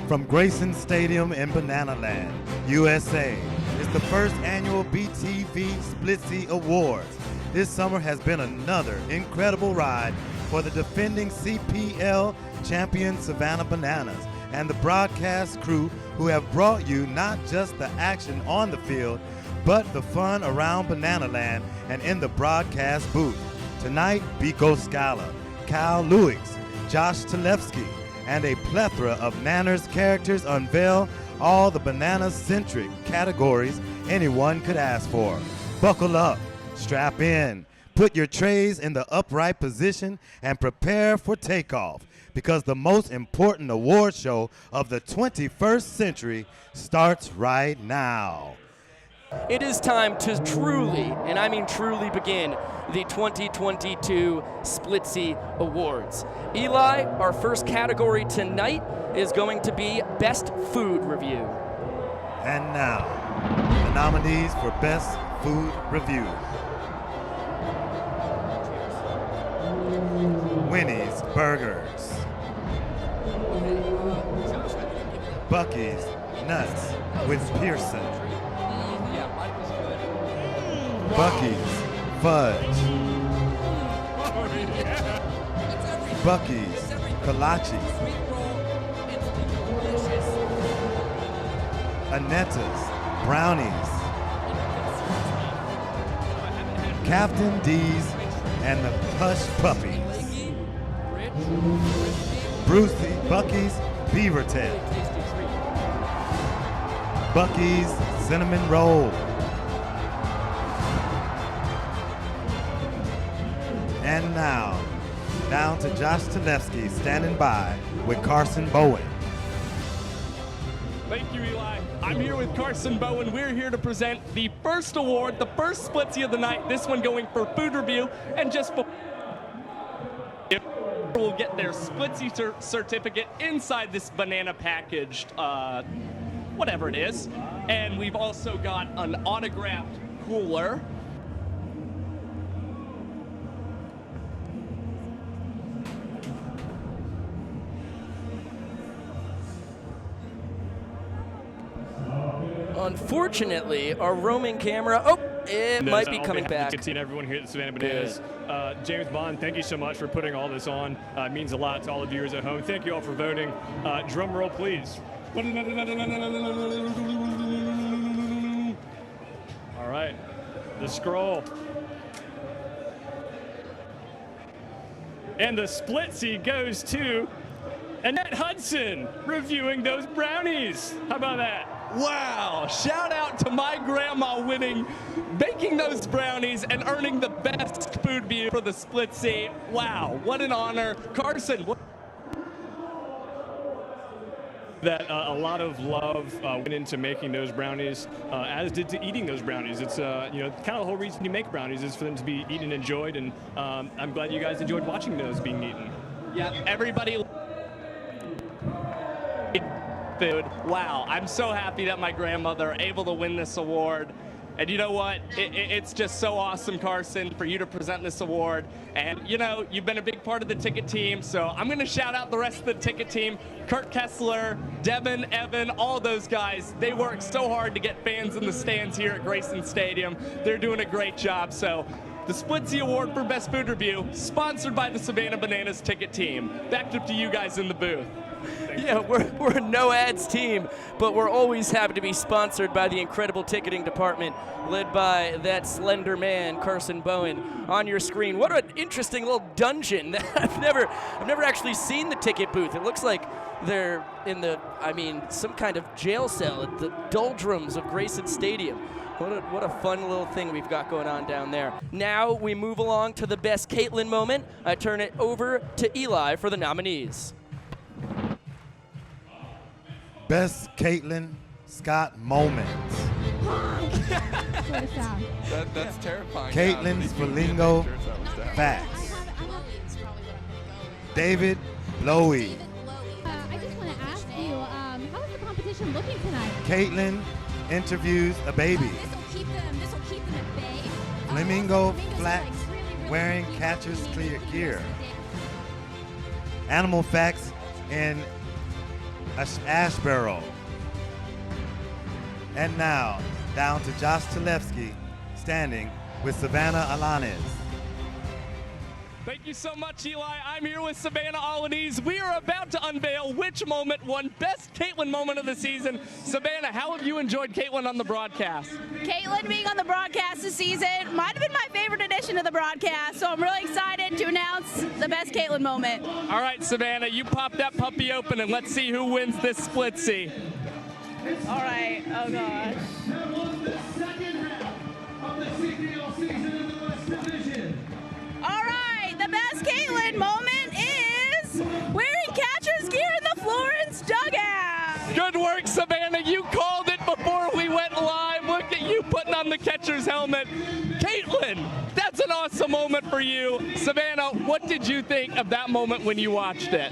From Grayson Stadium in Bananaland, USA, is the first annual BTV Splitsie Awards. This summer has been another incredible ride for the defending CPL champion Savannah Bananas and the broadcast crew who have brought you not just the action on the field, but the fun around Bananaland and in the broadcast booth. Tonight, Biko Scala, Cal Lewis, Josh Talevsky, and a plethora of Nanners characters unveil all the banana-centric categories anyone could ask for. Buckle up, strap in, put your trays in the upright position, and prepare for takeoff, because the most important award show of the 21st century starts right now. It is time to truly, and I mean truly, begin the 2022 Splitsie Awards. Eli, our first category tonight is going to be Best Food Review. And now, the nominees for Best Food Review. Winnie's Burgers, Bucky's Nuts with Pearson, Bucky's Fudge, Bucky's Kolache, Anetta's Brownies, Captain D's and the Hush Puppies, Brucey, Bucky's Beaver Tail, Bucky's Cinnamon Roll, and now, down to Josh Talevsky standing by with Carson Bowen. Thank you, Eli. I'm here with Carson Bowen. We're here to present the first award, the first Splitsie of the night, this one going for food review. And just before we'll get their Splitsie certificate inside this banana packaged, whatever it is. And we've also got an autographed cooler. Unfortunately, our roaming camera, it might be coming back. Good seeing everyone here at the Savannah Bananas. James Bond, thank you so much for putting all this on. It means a lot to all the viewers at home. Thank you all for voting. Drum roll, please. All right, the scroll. And the Splitsie goes to Annette Hudson, reviewing those brownies. How about that? Wow, shout out to my grandma winning, baking those brownies and earning the best food review for the Splitsie. Wow, what an honor. Carson, what? That a lot of love went into making those brownies, as did to eating those brownies. It's kind of the whole reason you make brownies is for them to be eaten and enjoyed, and I'm glad you guys enjoyed watching those being eaten. Yeah, everybody. Food. Wow, I'm so happy that my grandmother able to win this award. And you know what? It's just so awesome, Carson, for you to present this award. And you know, you've been a big part of the ticket team, so I'm gonna shout out the rest of the ticket team. Kurt Kessler, Devin, Evan, all those guys. They work so hard to get fans in the stands here at Grayson Stadium. They're doing a great job. So the Splitsie Award for Best Food Review, sponsored by the Savannah Bananas ticket team. Back up to you guys in the booth. Yeah, we're a no ads team, but we're always happy to be sponsored by the incredible ticketing department led by that slender man, Carson Bowen, on your screen. What an interesting little dungeon. I've never actually seen the ticket booth. It looks like they're in some kind of jail cell at the doldrums of Grayson Stadium. What a fun little thing we've got going on down there. Now we move along to the Best Caitlin moment. I turn it over to Eli for the nominees. Best Caitlin Scott moment. That's terrifying. Caitlin's Flamingo facts. David Blowy. I just want to ask you, how is the competition looking tonight? Caitlin interviews a baby. This'll keep them at bay. Flamingo flax wearing catcher's clear gear. Animal facts in Ashborough. And now, down to Josh Chalevsky, standing with Savannah Alanis. Thank you so much, Eli. I'm here with Savannah Alanis. We are about to unveil which moment won Best Caitlin Moment of the Season. Savannah, how have you enjoyed Caitlin on the broadcast? Caitlin being on the broadcast this season might have been my favorite addition to the broadcast, so I'm really excited to announce the Best Caitlin Moment. All right, Savannah, you pop that puppy open and let's see who wins this Splitsie. All right, oh gosh. All right, the Best Caitlin Moment is wearing catcher's gear in the Florence dugout. Good work, Savannah. You called it before we went live. Look at you putting on the catcher's helmet. Caitlin, that's an awesome moment for you. Savannah, what did you think of that moment when you watched it?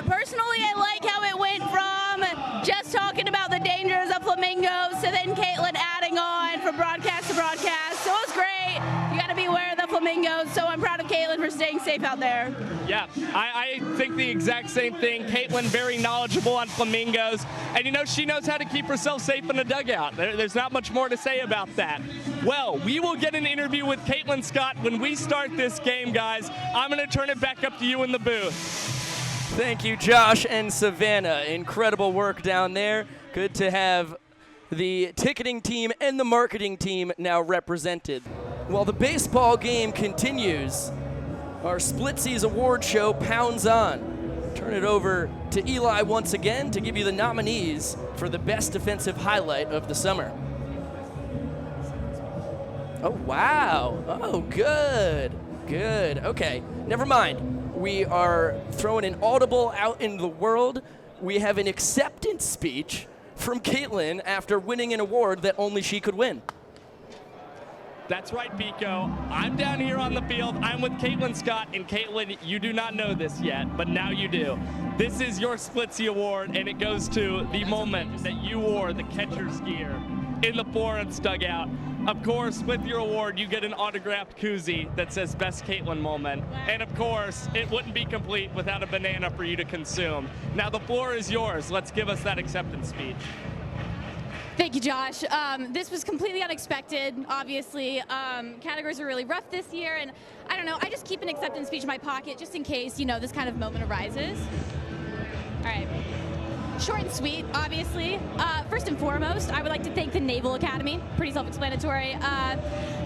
Personally, I like how it went from just talking about the dangers of flamingos to then Caitlin adding on from broadcast to broadcast. So it was great. You got to beware of the flamingos. So I'm proud of Caitlin for staying safe out there. Yeah, I think the exact same thing. Caitlin, very knowledgeable on flamingos. And, you know, she knows how to keep herself safe in a dugout. There's not much more to say about that. Well, we will get an interview with Caitlin Scott when we start this game, guys. I'm going to turn it back up to you in the booth. Thank you, Josh and Savannah. Incredible work down there. Good to have the ticketing team and the marketing team now represented. While the baseball game continues, our Splitsie's award show pounds on. Turn it over to Eli once again to give you the nominees for the best defensive highlight of the summer. Oh, wow. Oh, good. Good. Okay, never mind. We are throwing an audible out in the world. We have an acceptance speech from Caitlin after winning an award that only she could win. That's right, Pico. I'm down here on the field. I'm with Caitlin Scott, and Caitlin, you do not know this yet, but now you do. This is your Splitsie Award, and it goes to the moment that you wore the catcher's gear in the Florence dugout. Of course, with your award, you get an autographed koozie that says Best Caitlin Moment. And of course, it wouldn't be complete without a banana for you to consume. Now the floor is yours. Let's give us that acceptance speech. Thank you, Josh. This was completely unexpected, obviously. Categories are really rough this year, and I don't know, I just keep an acceptance speech in my pocket just in case, you know, this kind of moment arises. All right. Short and sweet, obviously. First and foremost, I would like to thank the Naval Academy. Pretty self-explanatory.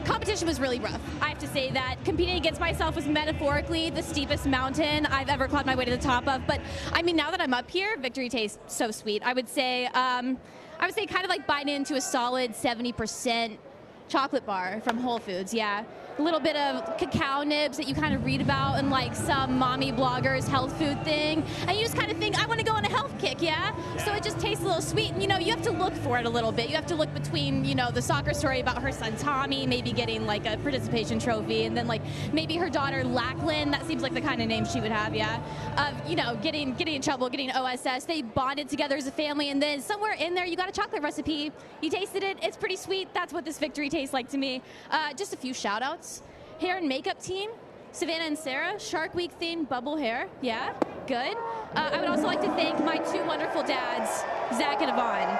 Competition was really rough. I have to say that competing against myself was metaphorically the steepest mountain I've ever clawed my way to the top of. But I mean, now that I'm up here, victory tastes so sweet. I would say kind of like biting into a solid 70% chocolate bar from Whole Foods, yeah. A little bit of cacao nibs that you kind of read about in like some mommy blogger's health food thing. And you just kind of think, I want to go on a health kick, yeah? So it just tastes a little sweet. And, you know, you have to look for it a little bit. You have to look between, you know, the soccer story about her son Tommy, maybe getting like a participation trophy, and then like maybe her daughter Lachlan. That seems like the kind of name she would have, yeah? You know, getting in trouble, getting OSS. They bonded together as a family, and then somewhere in there you got a chocolate recipe. You tasted it. It's pretty sweet. That's what this victory tastes like to me. Just a few shout outs. Hair and makeup team, Savannah and Sarah, Shark Week themed bubble hair, yeah, good. I would also like to thank my two wonderful dads, Zach and Yvonne.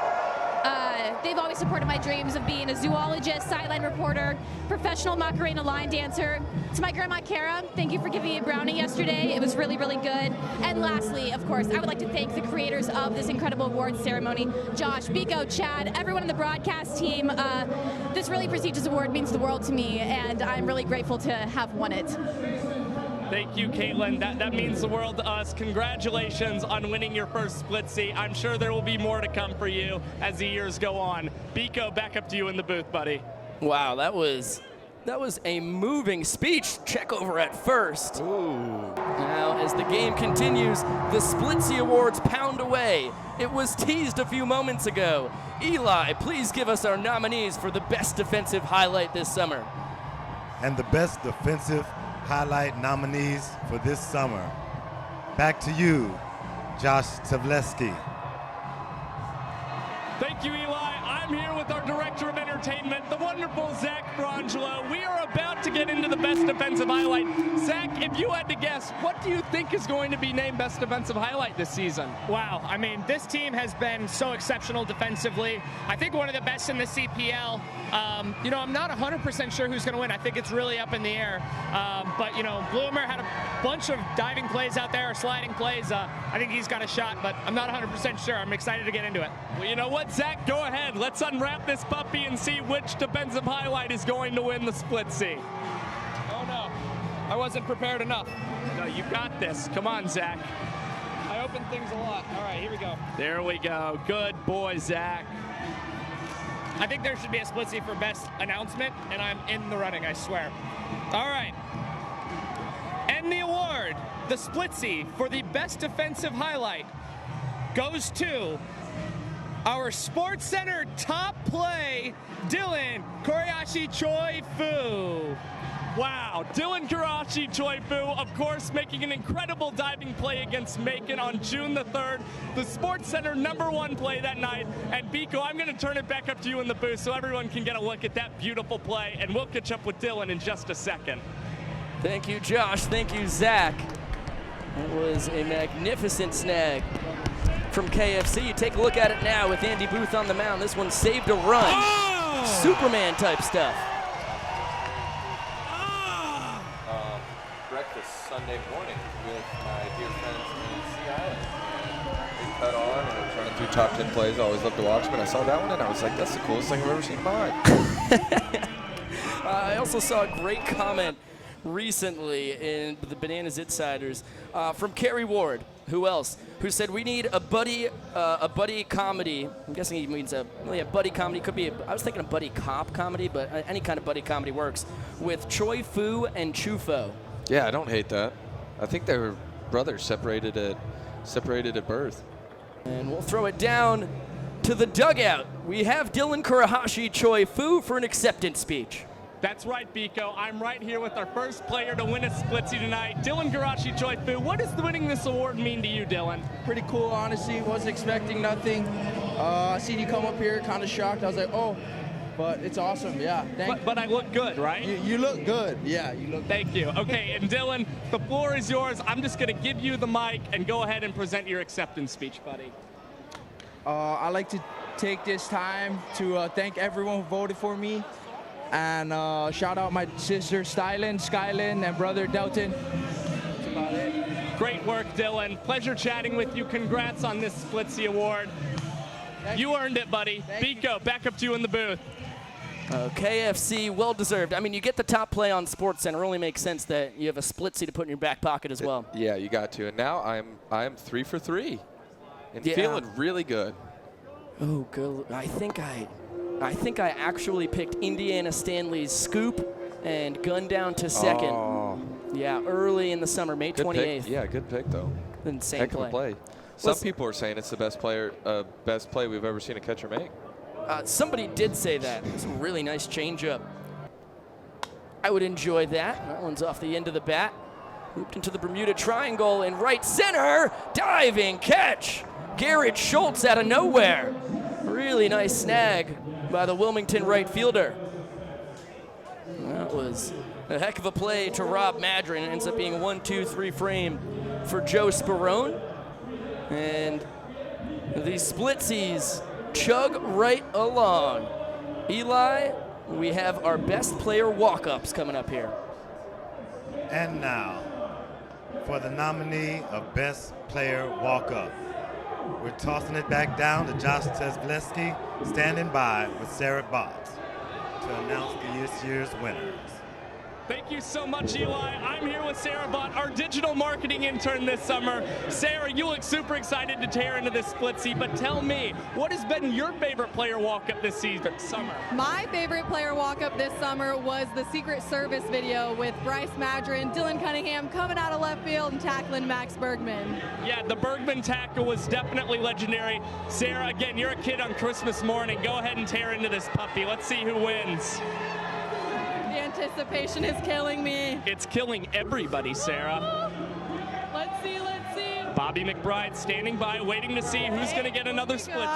They've always supported my dreams of being a zoologist, sideline reporter, professional Macarena line dancer. To my grandma Kara, thank you for giving me a brownie yesterday. It was really, really good. And lastly, of course, I would like to thank the creators of this incredible awards ceremony, Josh, Biko, Chad, everyone on the broadcast team. This really prestigious award means the world to me, and I'm really grateful to have won it. Thank you, Caitlin. That means the world to us. Congratulations on winning your first Splitsie. I'm sure there will be more to come for you as the years go on. Biko, back up to you in the booth, buddy. Wow, that was a moving speech. Check over at first. Ooh. Now, as the game continues, the Splitsie Awards pound away. It was teased a few moments ago. Eli, please give us our nominees for the best defensive highlight this summer. And the best defensive highlight nominees for this summer. Back to you, Josh Chalevsky. Thank you, Eli. I'm here with our Director of Entertainment, the wonderful Zach Brangelo. We are about to get into the best defensive highlight. Zach, if you had to guess, what do you think is going to be named best defensive highlight this season? Wow, I mean, this team has been so exceptional defensively. I think one of the best in the CPL. You know, I'm not 100% sure who's going to win. I think it's really up in the air. But, you know, Bloomer had a bunch of diving plays out there, or sliding plays. I think he's got a shot, but I'm not 100% sure. I'm excited to get into it. Well, you know what, Zach? Go ahead. Let's unwrap this puppy and see which defensive highlight is going to win the Splitsie. Oh, no. I wasn't prepared enough. No, you got this. Come on, Zach. I open things a lot. All right, here we go. There we go. Good boy, Zach. I think there should be a Splitsie for best announcement, and I'm in the running, I swear. All right. And the award, the Splitsie for the best defensive highlight, goes to our Sports Center top play, Dylan Koreyashi Choi Fu. Wow, Dylan Karachi Choi Fu, of course, making an incredible diving play against Macon on June the 3rd. The Sports Center #1 play that night. And Biko, I'm going to turn it back up to you in the booth so everyone can get a look at that beautiful play. And we'll catch up with Dylan in just a second. Thank you, Josh. Thank you, Zach. That was a magnificent snag from KFC. You take a look at it now with Andy Booth on the mound. This one saved a run. Oh! Superman type stuff. Breakfast Sunday morning with my dear friends in Sea Island. And we cut on and we're trying to do top 10 plays. I always love to watch them, and I saw that one and I was like, that's the coolest thing I've ever seen in my life. I also saw a great comment recently in the Bananas Insiders from Kerry Ward. Who else? Who said we need a buddy comedy. I'm guessing he means a buddy comedy. Could be. I was thinking a buddy cop comedy, but any kind of buddy comedy works. With Choi Fu and Chufo. Yeah, I don't hate that. I think they were brothers separated at birth. And we'll throw it down to the dugout. We have Dylan Kurahashi Choi Fu for an acceptance speech. That's right, Biko. I'm right here with our first player to win a Splitsie tonight, Dylan Karachi Choi Fu. What does winning this award mean to you, Dylan? Pretty cool, honestly. Wasn't expecting nothing. I seen you come up here, kind of shocked. I was like, oh, but it's awesome, yeah. But I look good, right? You look good, yeah. You look. Thank you. Okay, and Dylan, the floor is yours. I'm just going to give you the mic and go ahead and present your acceptance speech, buddy. I'd like to take this time to thank everyone who voted for me. And shout out my sister Skylin, and brother Delton. That's about it. Great work, Dylan. Pleasure chatting with you. Congrats on this Splitsie award. You earned it, buddy. Biko, back up to you in the booth. KFC, well deserved. I mean, you get the top play on SportsCenter. It only makes sense that you have a Splitsie to put in your back pocket as well. Yeah, you got to. And now I'm 3 for 3, and feeling really good. Oh, good. I think I actually picked Indiana Stanley's scoop and gunned down to second. Oh. Yeah, early in the summer, May 28th. Yeah, good pick though. Insane Heck of a play. Some people are saying it's the best play we've ever seen a catcher make. Somebody did say that. It's a really nice changeup. I would enjoy that. That one's off the end of the bat. Looped into the Bermuda Triangle in right center. Diving catch. Garrett Schultz out of nowhere. Really nice snag by the Wilmington right fielder. That was a heck of a play to Rob Madron. It ends up being a 1-2-3 frame for Joe Sperone. And the Splitsies chug right along. Eli, we have our best player walk-ups coming up here. And now, for the nominee of best player walk-up, we're tossing it back down to Josh Tesvleski, standing by with Sarah Botts to announce this year's winners. Thank you so much, Eli. I'm here with Sarah Bott, our digital marketing intern this summer. Sarah, you look super excited to tear into this Splitsie, but tell me, what has been your favorite player walk-up this summer? My favorite player walk-up this summer was the Secret Service video with Bryce Madron, Dylan Cunningham coming out of left field and tackling Max Bergman. Yeah, the Bergman tackle was definitely legendary. Sarah, again, you're a kid on Christmas morning. Go ahead and tear into this puppy. Let's see who wins. The anticipation is killing me. It's killing everybody, Sarah. Let's see. Bobby McBride standing by, waiting to see who's going to get another split.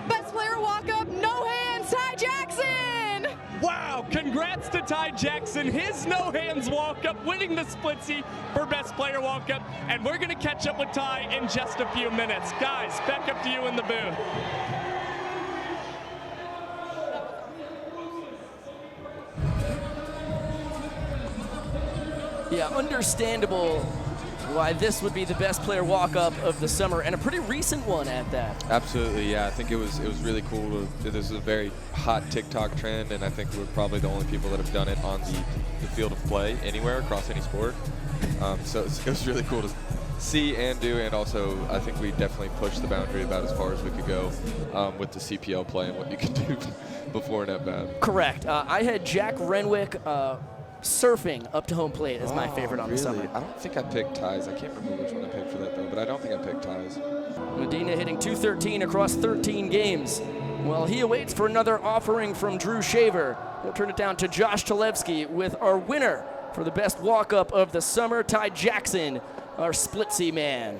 Best player walk-up, no hands, Ty Jackson! Wow, congrats. congrats to Ty Jackson, his no-hands walk-up, winning the Splitsie for Best Player Walk-Up. And we're going to catch up with Ty in just a few minutes. Guys, back up to you in the booth. Yeah, understandable why this would be the best player walk-up of the summer, and a pretty recent one at that. Absolutely, yeah. I think it was really cool. This is a very hot TikTok trend, and I think we're probably the only people that have done it on the field of play anywhere across any sport. So it was really cool to see and do, and also I think we definitely pushed the boundary about as far as we could go with the CPL play and what you could do before an at-bat. Correct. I had Jack Renwick surfing up to home plate as my favorite on the summer. I don't think I picked Ties. I can't remember which one I picked for that, though, but I don't think I picked Ties. Medina hitting .213 across 13 games. Well, he awaits for another offering from Drew Shaver. We'll turn it down to Josh Talevsky with our winner for the best walk-up of the summer, Ty Jackson, our Splitsie man.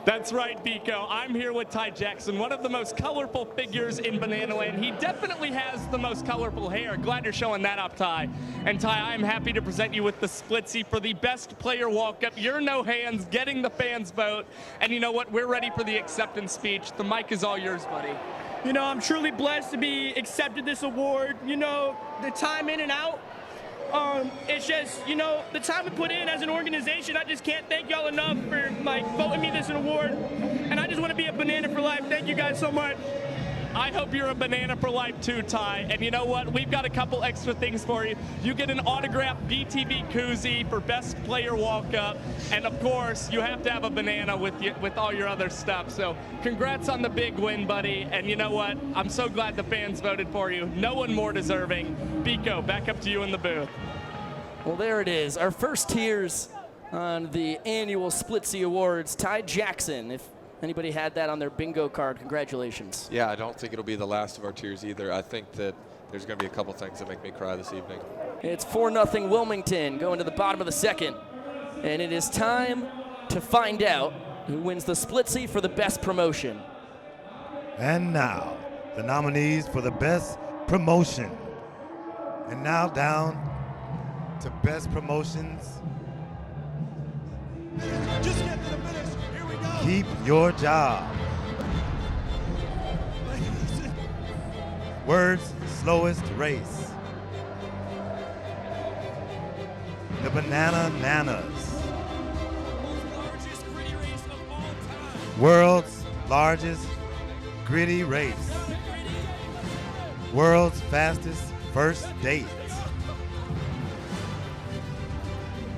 That's right, Biko. I'm here with Ty Jackson, one of the most colorful figures in Banana Land. He definitely has the most colorful hair. Glad you're showing that up, Ty. And Ty, I'm happy to present you with the Splitsie for the best player walk-up. You're no hands, getting the fans' vote. And you know what? We're ready for the acceptance speech. The mic is all yours, buddy. You know, I'm truly blessed to be accepted this award. You know, the time in and out, it's just, you know, the time we put in as an organization, I just can't thank y'all enough for, like, voting me this award. And I just want to be a banana for life. Thank you guys so much. I hope you're a banana for life too, Ty. And you know what? We've got a couple extra things for you. You get an autographed BTV koozie for best player walk-up. And of course, you have to have a banana with you, with all your other stuff. So congrats on the big win, buddy. And you know what? I'm so glad the fans voted for you. No one more deserving. Biko, back up to you in the booth. Well, there it is. Our first tiers on the annual Splitsie Awards. Ty Jackson. If anybody had that on their bingo card, congratulations. Yeah, I don't think it'll be the last of our tiers either. I think that there's going to be a couple things that make me cry this evening. It's 4-0 Wilmington going to the bottom of the second. And it is time to find out who wins the Splitsie for the best promotion. And now, the nominees for the best promotion. And now down to best promotions. Just get to the finish. Here we go. Keep your job. World's slowest race. The Banana Nanas. World's largest gritty race. World's fastest first date.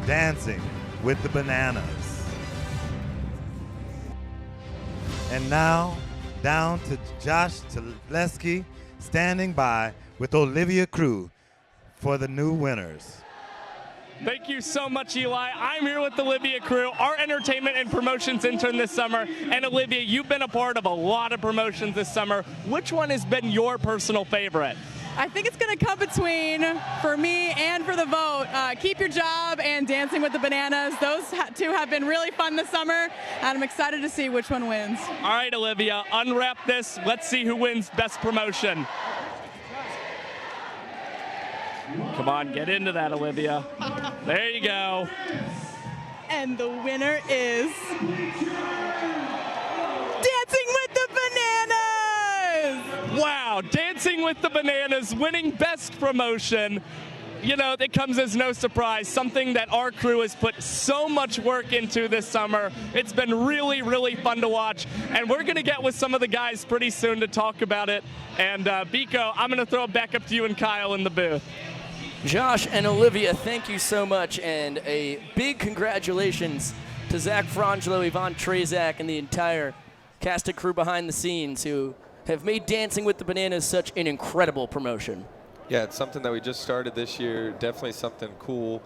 Dancing with the Bananas. And now, down to Josh Talevsky, standing by with Olivia Crew for the new winners. Thank you so much, Eli. I'm here with Olivia Crew, our entertainment and promotions intern this summer. And Olivia, you've been a part of a lot of promotions this summer. Which one has been your personal favorite? I think it's going to come between, for me and for the vote, Keep Your Job and Dancing with the Bananas. Those two have been really fun this summer, and I'm excited to see which one wins. All right, Olivia, unwrap this. Let's see who wins best promotion. Come on, get into that, Olivia. There you go. And the winner is Dancing with the Bananas! Wow, Dancing with the Bananas winning best promotion. You know, that comes as no surprise, something that our crew has put so much work into this summer. It's been really, really fun to watch, and we're going to get with some of the guys pretty soon to talk about it. And Biko, I'm going to throw it back up to you and Kyle in the booth. Josh and Olivia, thank you so much, and a big congratulations to Zach Frangelo, Yvonne Trezak, and the entire cast and crew behind the scenes who have made Dancing with the Bananas such an incredible promotion. Yeah, it's something that we just started this year. Definitely something cool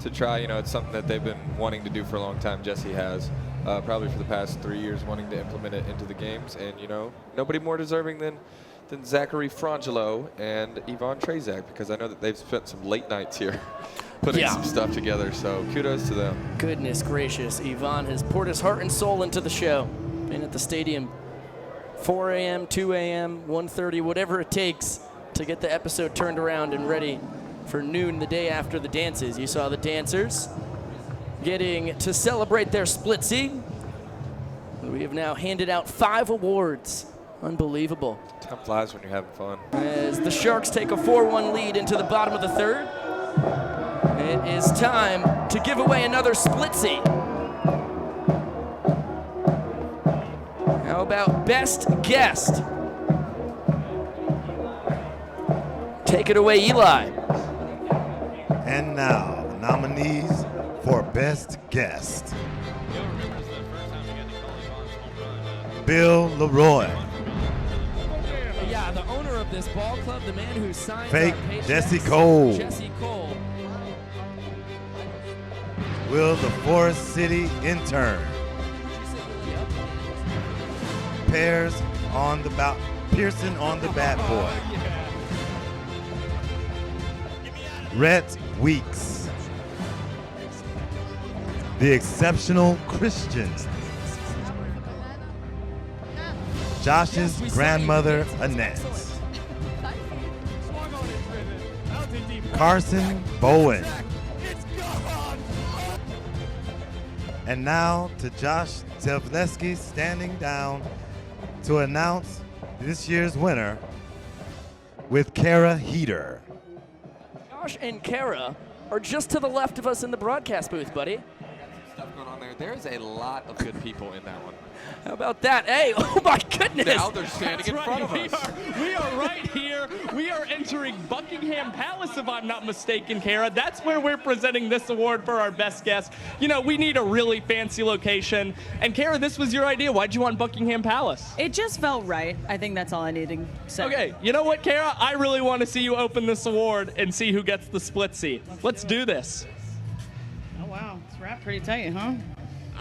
to try. You know, it's something that they've been wanting to do for a long time. Jesse has, probably for the past 3 years, wanting to implement it into the games. And, you know, nobody more deserving than Zachary Frangelo and Yvonne Trezak, because I know that they've spent some late nights here putting some stuff together. So kudos to them. Goodness gracious. Yvonne has poured his heart and soul into the show. Been at the stadium 4 a.m., 2 a.m., 1:30, whatever it takes to get the episode turned around and ready for noon the day after the dances. You saw the dancers getting to celebrate their Splitsie. We have now handed out 5 awards. Unbelievable. Time flies when you're having fun. As the Sharks take a 4-1 lead into the bottom of the third, it is time to give away another Splitsie. How about Best Guest? Take it away, Eli. And now, the nominees for Best Guest. Bill Leroy. Yeah, the owner of this ball club, the man who signs Fake our paychecks, Jesse Cole. Jesse Cole. Will the Forest City intern. Pearson on the bat boy. Rhett Weeks. The exceptional Christian. Josh's grandmother, Annette. Carson Bowen. And now to Josh Tevleski standing down to announce this year's winner with Kara Heater. Josh and Kara are just to the left of us in the broadcast booth, buddy. Stuff going on there. There's a lot of good people in that one. How about that? Hey, oh my goodness. Now they're standing in front of us. We are right here. We are entering Buckingham Palace, if I'm not mistaken, Kara. That's where we're presenting this award for our best guest. You know, we need a really fancy location. And Kara, this was your idea. Why'd you want Buckingham Palace? It just felt right. I think that's all I need to say. Okay, you know what, Kara? I really want to see you open this award and see who gets the Splitsie. Let's do this. Oh, wow. It's wrapped pretty tight, huh?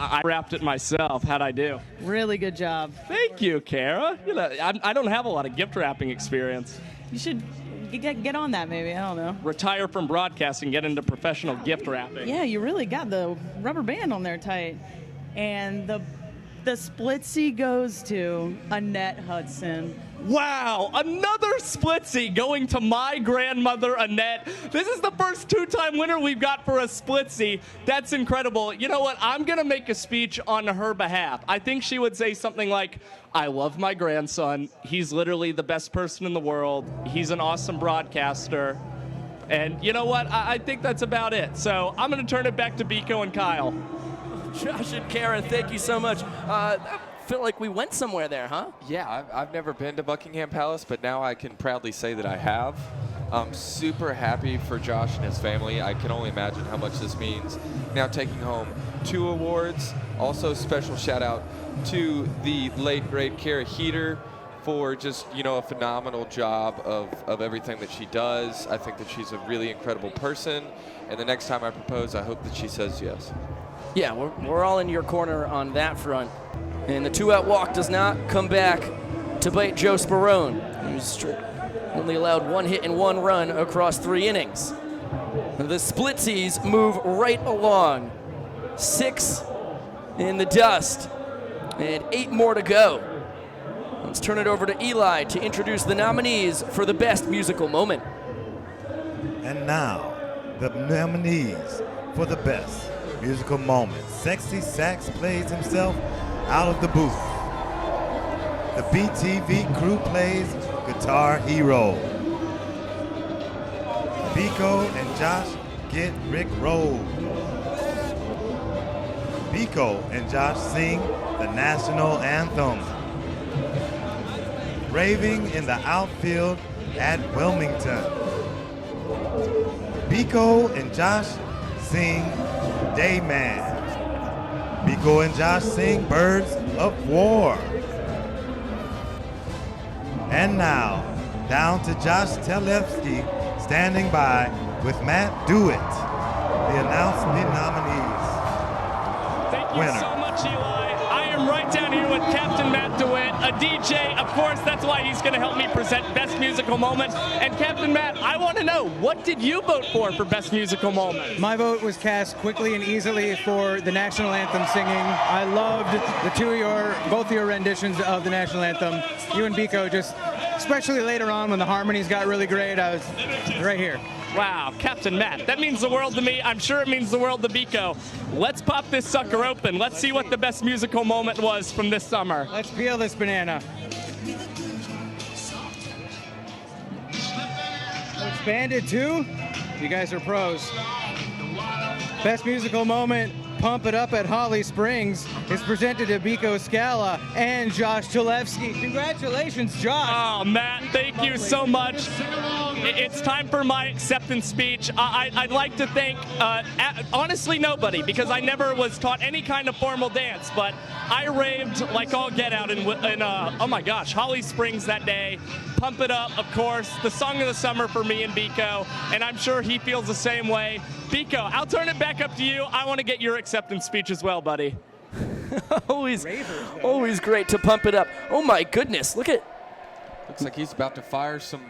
I wrapped it myself. How'd I do? Really good job. Thank you, Kara. You know, I don't have a lot of gift wrapping experience. You should get on that maybe. I don't know. Retire from broadcasting, get into professional gift wrapping. Yeah, you really got the rubber band on there tight. And the Splitsie goes to Annette Hudson. Wow, another Splitsie going to my grandmother, Annette. This is the first 2-time winner we've got for a Splitsie. That's incredible. You know what? I'm going to make a speech on her behalf. I think she would say something like, I love my grandson. He's literally the best person in the world. He's an awesome broadcaster. And you know what? I think that's about it. So I'm going to turn it back to Biko and Kyle. Josh and Kara, thank you so much. I feel like we went somewhere there, huh? Yeah, I've never been to Buckingham Palace, but now I can proudly say that I have. I'm super happy for Josh and his family. I can only imagine how much this means. Now taking home 2 awards. Also special shout out to the late great Kara Heater for just, you know, a phenomenal job of everything that she does. I think that she's a really incredible person. And the next time I propose, I hope that she says yes. Yeah, we're all in your corner on that front. And the 2-out walk does not come back to bite Joe Sperone, who's only allowed 1 hit and 1 run across 3 innings. The Splitsies move right along. 6 in the dust, and 8 more to go. Let's turn it over to Eli to introduce the nominees for the best musical moment. And now, the nominees for the best musical moment. Sexy Sax plays himself out of the booth. The BTV crew plays Guitar Hero. Biko and Josh get Rick rolled. Biko and Josh sing the national anthem. Raving in the outfield at Wilmington. Biko and Josh sing Dayman. Biko and Josh sing Birds of War. And now, down to Josh Telefsky standing by with Matt Dewitt, the announced the nominees. Thank you so much, Eli. I am right down here with Captain Matt DeWitt, a DJ. Of course, that's why he's going to help me present Best Musical Moment. And Captain Matt, I want to know, what did you vote for Best Musical Moment? My vote was cast quickly and easily for the national anthem singing. I loved both of your renditions of the national anthem. You and Biko just especially later on when the harmonies got really great. I was right here. Wow, Captain Matt, that means the world to me. I'm sure it means the world to Biko. Let's pop this sucker open. Let's see what the best musical moment was from this summer. Let's peel this banana. Expanded too? You guys are pros. Best musical moment, Pump It Up at Holly Springs, is presented to Biko Scala and Josh Chalevsky. Congratulations, Josh. Oh, Matt, thank you so much. It's time for my acceptance speech. I'd like to thank, honestly, nobody, because I never was taught any kind of formal dance, but I raved like all get out in oh my gosh, Holly Springs that day. Pump It Up, of course, the song of the summer for me and Biko, and I'm sure he feels the same way. Biko, I'll turn it back up to you. I want to get your acceptance speech as well, buddy. always great to pump it up. Oh my goodness, look at. Looks like he's about to fire some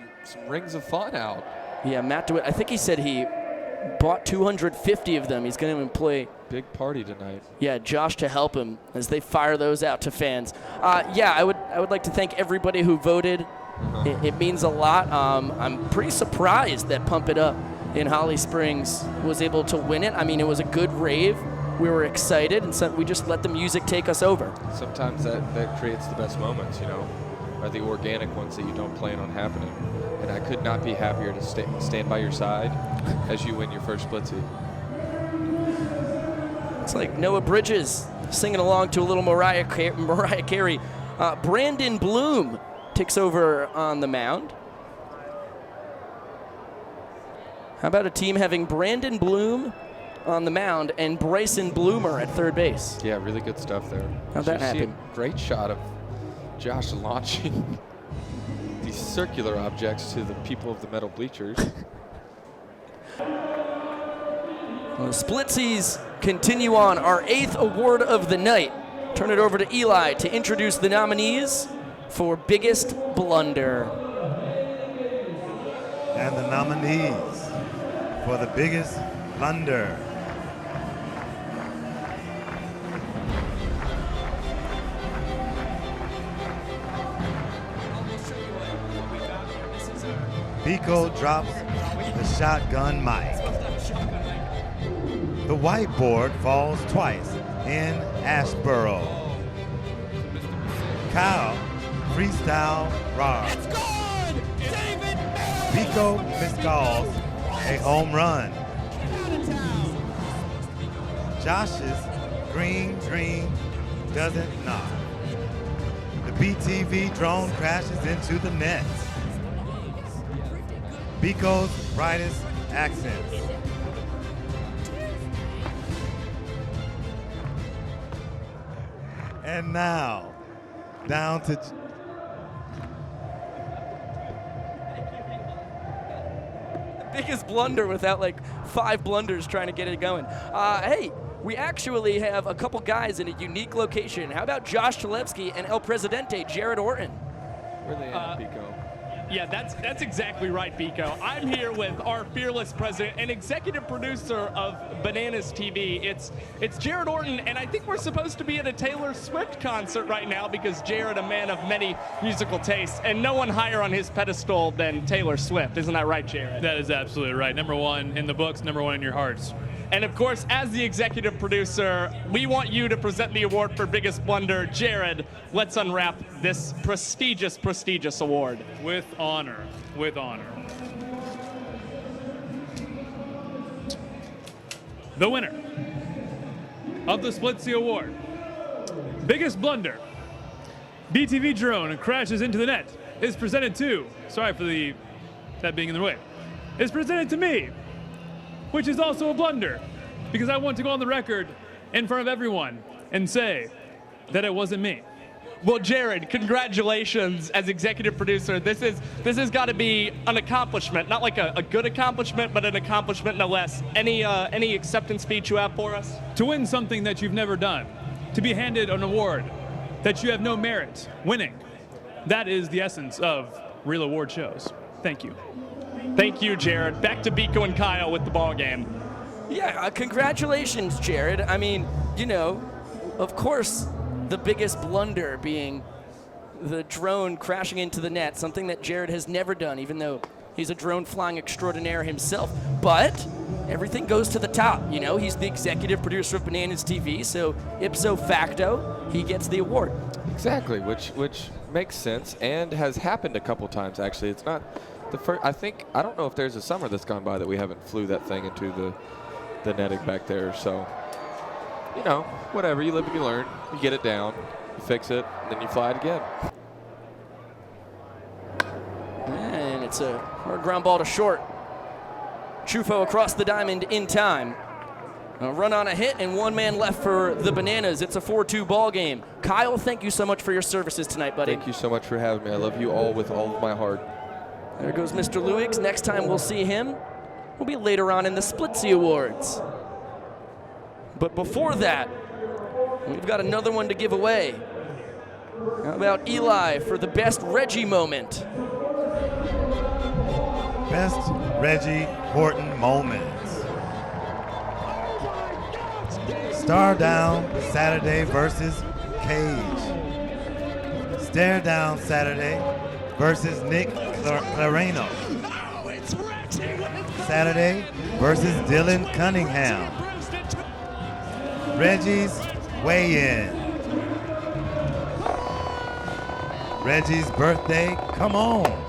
rings of fun out. Yeah, Matt DeWitt, I think he said he bought 250 of them. He's going to employ. Big party tonight. Yeah, Josh to help him as they fire those out to fans. Yeah, I would like to thank everybody who voted. It means a lot. I'm pretty surprised that Pump It Up in Holly Springs was able to win it. I mean, it was a good rave. We were excited, and so we just let the music take us over. Sometimes that creates the best moments, you know, are the organic ones that you don't plan on happening. And I could not be happier to stand by your side as you win your first Splitsie. It's like Noah Bridges singing along to a little Mariah Carey. Brandon Bloom takes over on the mound. How about a team having Brandon Bloom on the mound and Bryson Bloomer at third base? Yeah, really good stuff there. How'd that happen? Great shot of Josh launching these circular objects to the people of the metal bleachers. Well, the Splitsies continue on, our 8th award of the night. Turn it over to Eli to introduce the nominees for Biggest Blunder. And the nominees for the Biggest Blunder. Biko drops the shotgun mic. The whiteboard falls twice in Ashboro. Kyle freestyle raw. It's gone! David Biko miscalls a home run. Josh's green doesn't knock. The BTV drone crashes into the net. Biko's brightest accents. And now, down to Biggest blunder without like 5 blunders trying to get it going. Hey, we actually have a couple guys in a unique location. How about Josh Chalevsky and El Presidente, Jared Orton? Where are they at, Biko? Yeah, that's exactly right, Biko. I'm here with our fearless president and executive producer of Bananas TV. It's Jared Orton, and I think we're supposed to be at a Taylor Swift concert right now because Jared, a man of many musical tastes, and no one higher on his pedestal than Taylor Swift. Isn't that right, Jared? That is absolutely right. Number 1 in the books, number 1 in your hearts. And of course, as the executive producer, we want you to present the award for Biggest Blunder. Jared, let's unwrap this prestigious award. With honor, with honor. The winner of the Splitsie Award, Biggest Blunder, BTV drone crashes into the net, is presented to, sorry for that being in the way, is presented to me, which is also a blunder, because I want to go on the record in front of everyone and say that it wasn't me. Well, Jared, congratulations as executive producer. This has got to be an accomplishment, not like a good accomplishment, but an accomplishment no less. Any acceptance speech you have for us? To win something that you've never done, to be handed an award that you have no merit winning, that is the essence of real award shows. Thank you. Thank you, Jared. Back to Biko and Kyle with the ball game. Yeah, congratulations, Jared. I mean, you know, of course, the biggest blunder being the drone crashing into the net, something that Jared has never done, even though he's a drone flying extraordinaire himself. But everything goes to the top. You know, he's the executive producer of Bananas TV, so ipso facto, he gets the award. Exactly, which makes sense and has happened a couple times, actually. It's not the first. I don't know if there's a summer that's gone by that we haven't flew that thing into the netting back there. So, you know, whatever. You live and you learn. You get it down, you fix it, and then you fly it again. And it's a hard ground ball to short. Chufo across the diamond in time. A run on a hit and one man left for the Bananas. It's a 4-2 ball game. Kyle, thank you so much for your services tonight, buddy. Thank you so much for having me. I love you all with all of my heart. There goes Mr. Luigs. Next time we'll see him will be later on in the Splitsie Awards. But before that, we've got another one to give away. How about Eli for the best Reggie moment? Best Reggie Horton moment. Star down Saturday versus Cage. Stare down Saturday versus Nick Clareno. Saturday versus Dylan Cunningham. Reggie's weigh-in. Reggie's birthday, come on.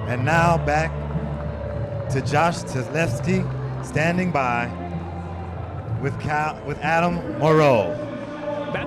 And now back to Josh Tlefsky standing by with Adam Moreau,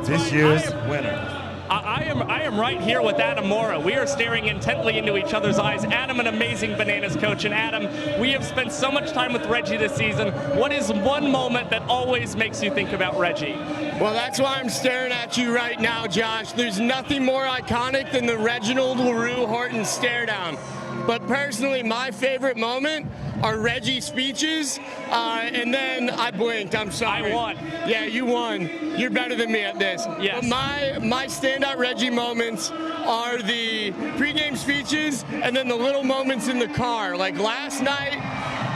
this year's winner. I am right here with Adam Mora. We are staring intently into each other's eyes. Adam, an amazing Bananas coach, and Adam, we have spent so much time with Reggie this season. What is one moment that always makes you think about Reggie? Well, that's why I'm staring at you right now, Josh. There's nothing more iconic than the Reginald LaRue Horton stare down. But personally, my favorite moment are Reggie's speeches, and then I blinked. I'm sorry. I won. Yeah, you won. You're better than me at this. Yes. But my standout Reggie moments are the pregame speeches and then the little moments in the car. Like last night,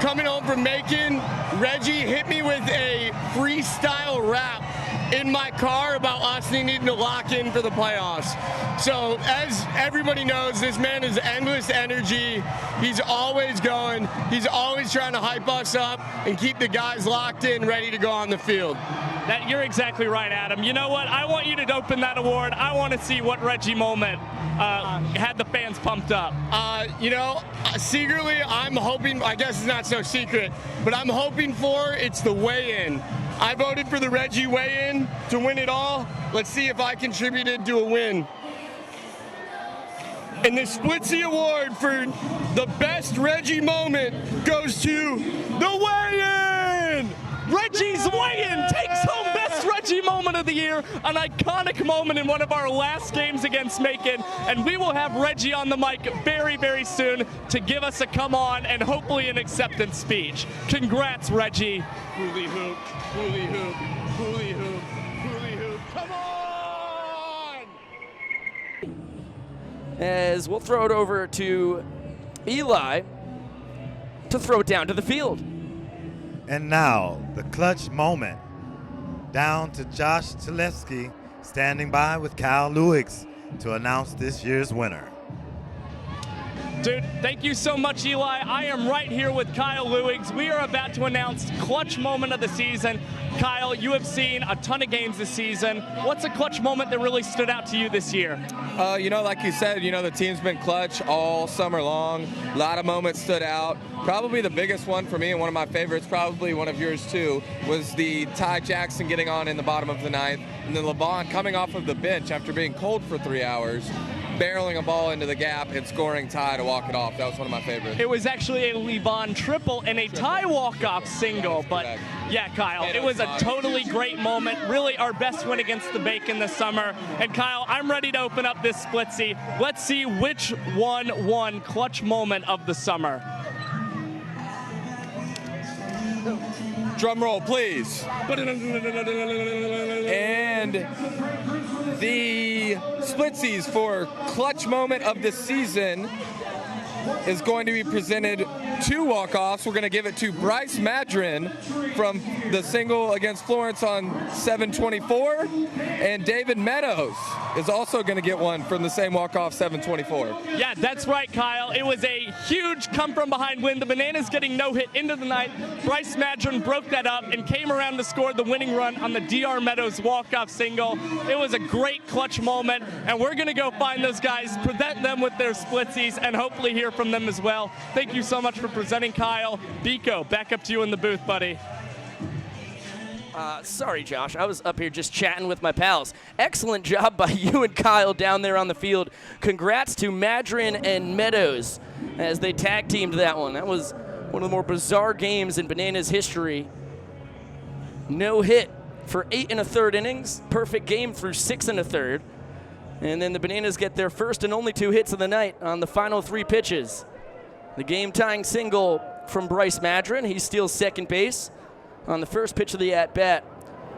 coming home from Macon, Reggie hit me with a freestyle rap in my car about us needing to lock in for the playoffs. So as everybody knows, this man is endless energy. He's always going. He's always trying to hype us up and keep the guys locked in, ready to go on the field. You're exactly right, Adam. You know what? I want you to open that award. I want to see what Reggie moment had the fans pumped up. Secretly, I'm hoping, I guess it's not so secret, but I'm hoping it's the weigh-in. I voted for the Reggie weigh-in to win it all. Let's see if I contributed to a win. And the Splitsie Award for the best Reggie moment goes to the weigh-in! Reggie's weigh-in takes home best Reggie moment of the year, an iconic moment in one of our last games against Macon, and we will have Reggie on the mic very, very soon to give us a come on and hopefully an acceptance speech. Congrats, Reggie. Hooly hoop, hooly hoop, hooly hoop, hooly hoop, come on! As we'll throw it over to Eli to throw it down to the field. And now, the clutch moment. Down to Josh Tlefsky, standing by with Kyle Luigs to announce this year's winner. Dude, thank you so much, Eli. I am right here with Kyle Luigs. We are about to announce clutch moment of the season. Kyle, you have seen a ton of games this season. What's a clutch moment that really stood out to you this year? Like you said, the team's been clutch all summer long. A lot of moments stood out. Probably the biggest one for me, and one of my favorites, probably one of yours too, was the Ty Jackson getting on in the bottom of the ninth, and then LeBron coming off of the bench after being cold for 3 hours, barreling a ball into the gap and scoring Ty to walk it off. That was one of my favorites. It was actually a LeBron triple and a Ty walk-off single, but yeah, Kyle, it was a totally great moment. Really our best win against the Bacon this summer. And Kyle, I'm ready to open up this Splitsie. Let's see which one won clutch moment of the summer. Drum roll, please. And the Splitsies for clutch moment of the season is going to be presented 2 walk-offs. We're going to give it to Bryce Madron from the single against Florence on 724, and David Meadows is also going to get one from the same walk-off 724. Yeah, that's right, Kyle. It was a huge come-from-behind win. The Bananas getting no hit into the ninth. Bryce Madron broke that up and came around to score the winning run on the DR Meadows walk-off single. It was a great clutch moment, and we're going to go find those guys, present them with their splitsies, and hopefully hear from them as well. Thank you so much for presenting, Kyle. Biko, back up to you in the booth, buddy. Sorry, Josh. I was up here just chatting with my pals. Excellent job by you and Kyle down there on the field. Congrats to Madron and Meadows as they tag teamed that one. That was one of the more bizarre games in Bananas history. No hit for 8 1/3 innings. Perfect game through 6 1/3. And then the Bananas get their first and only 2 hits of the night on the final 3 pitches. The game-tying single from Bryce Madron. He steals second base on the first pitch of the at-bat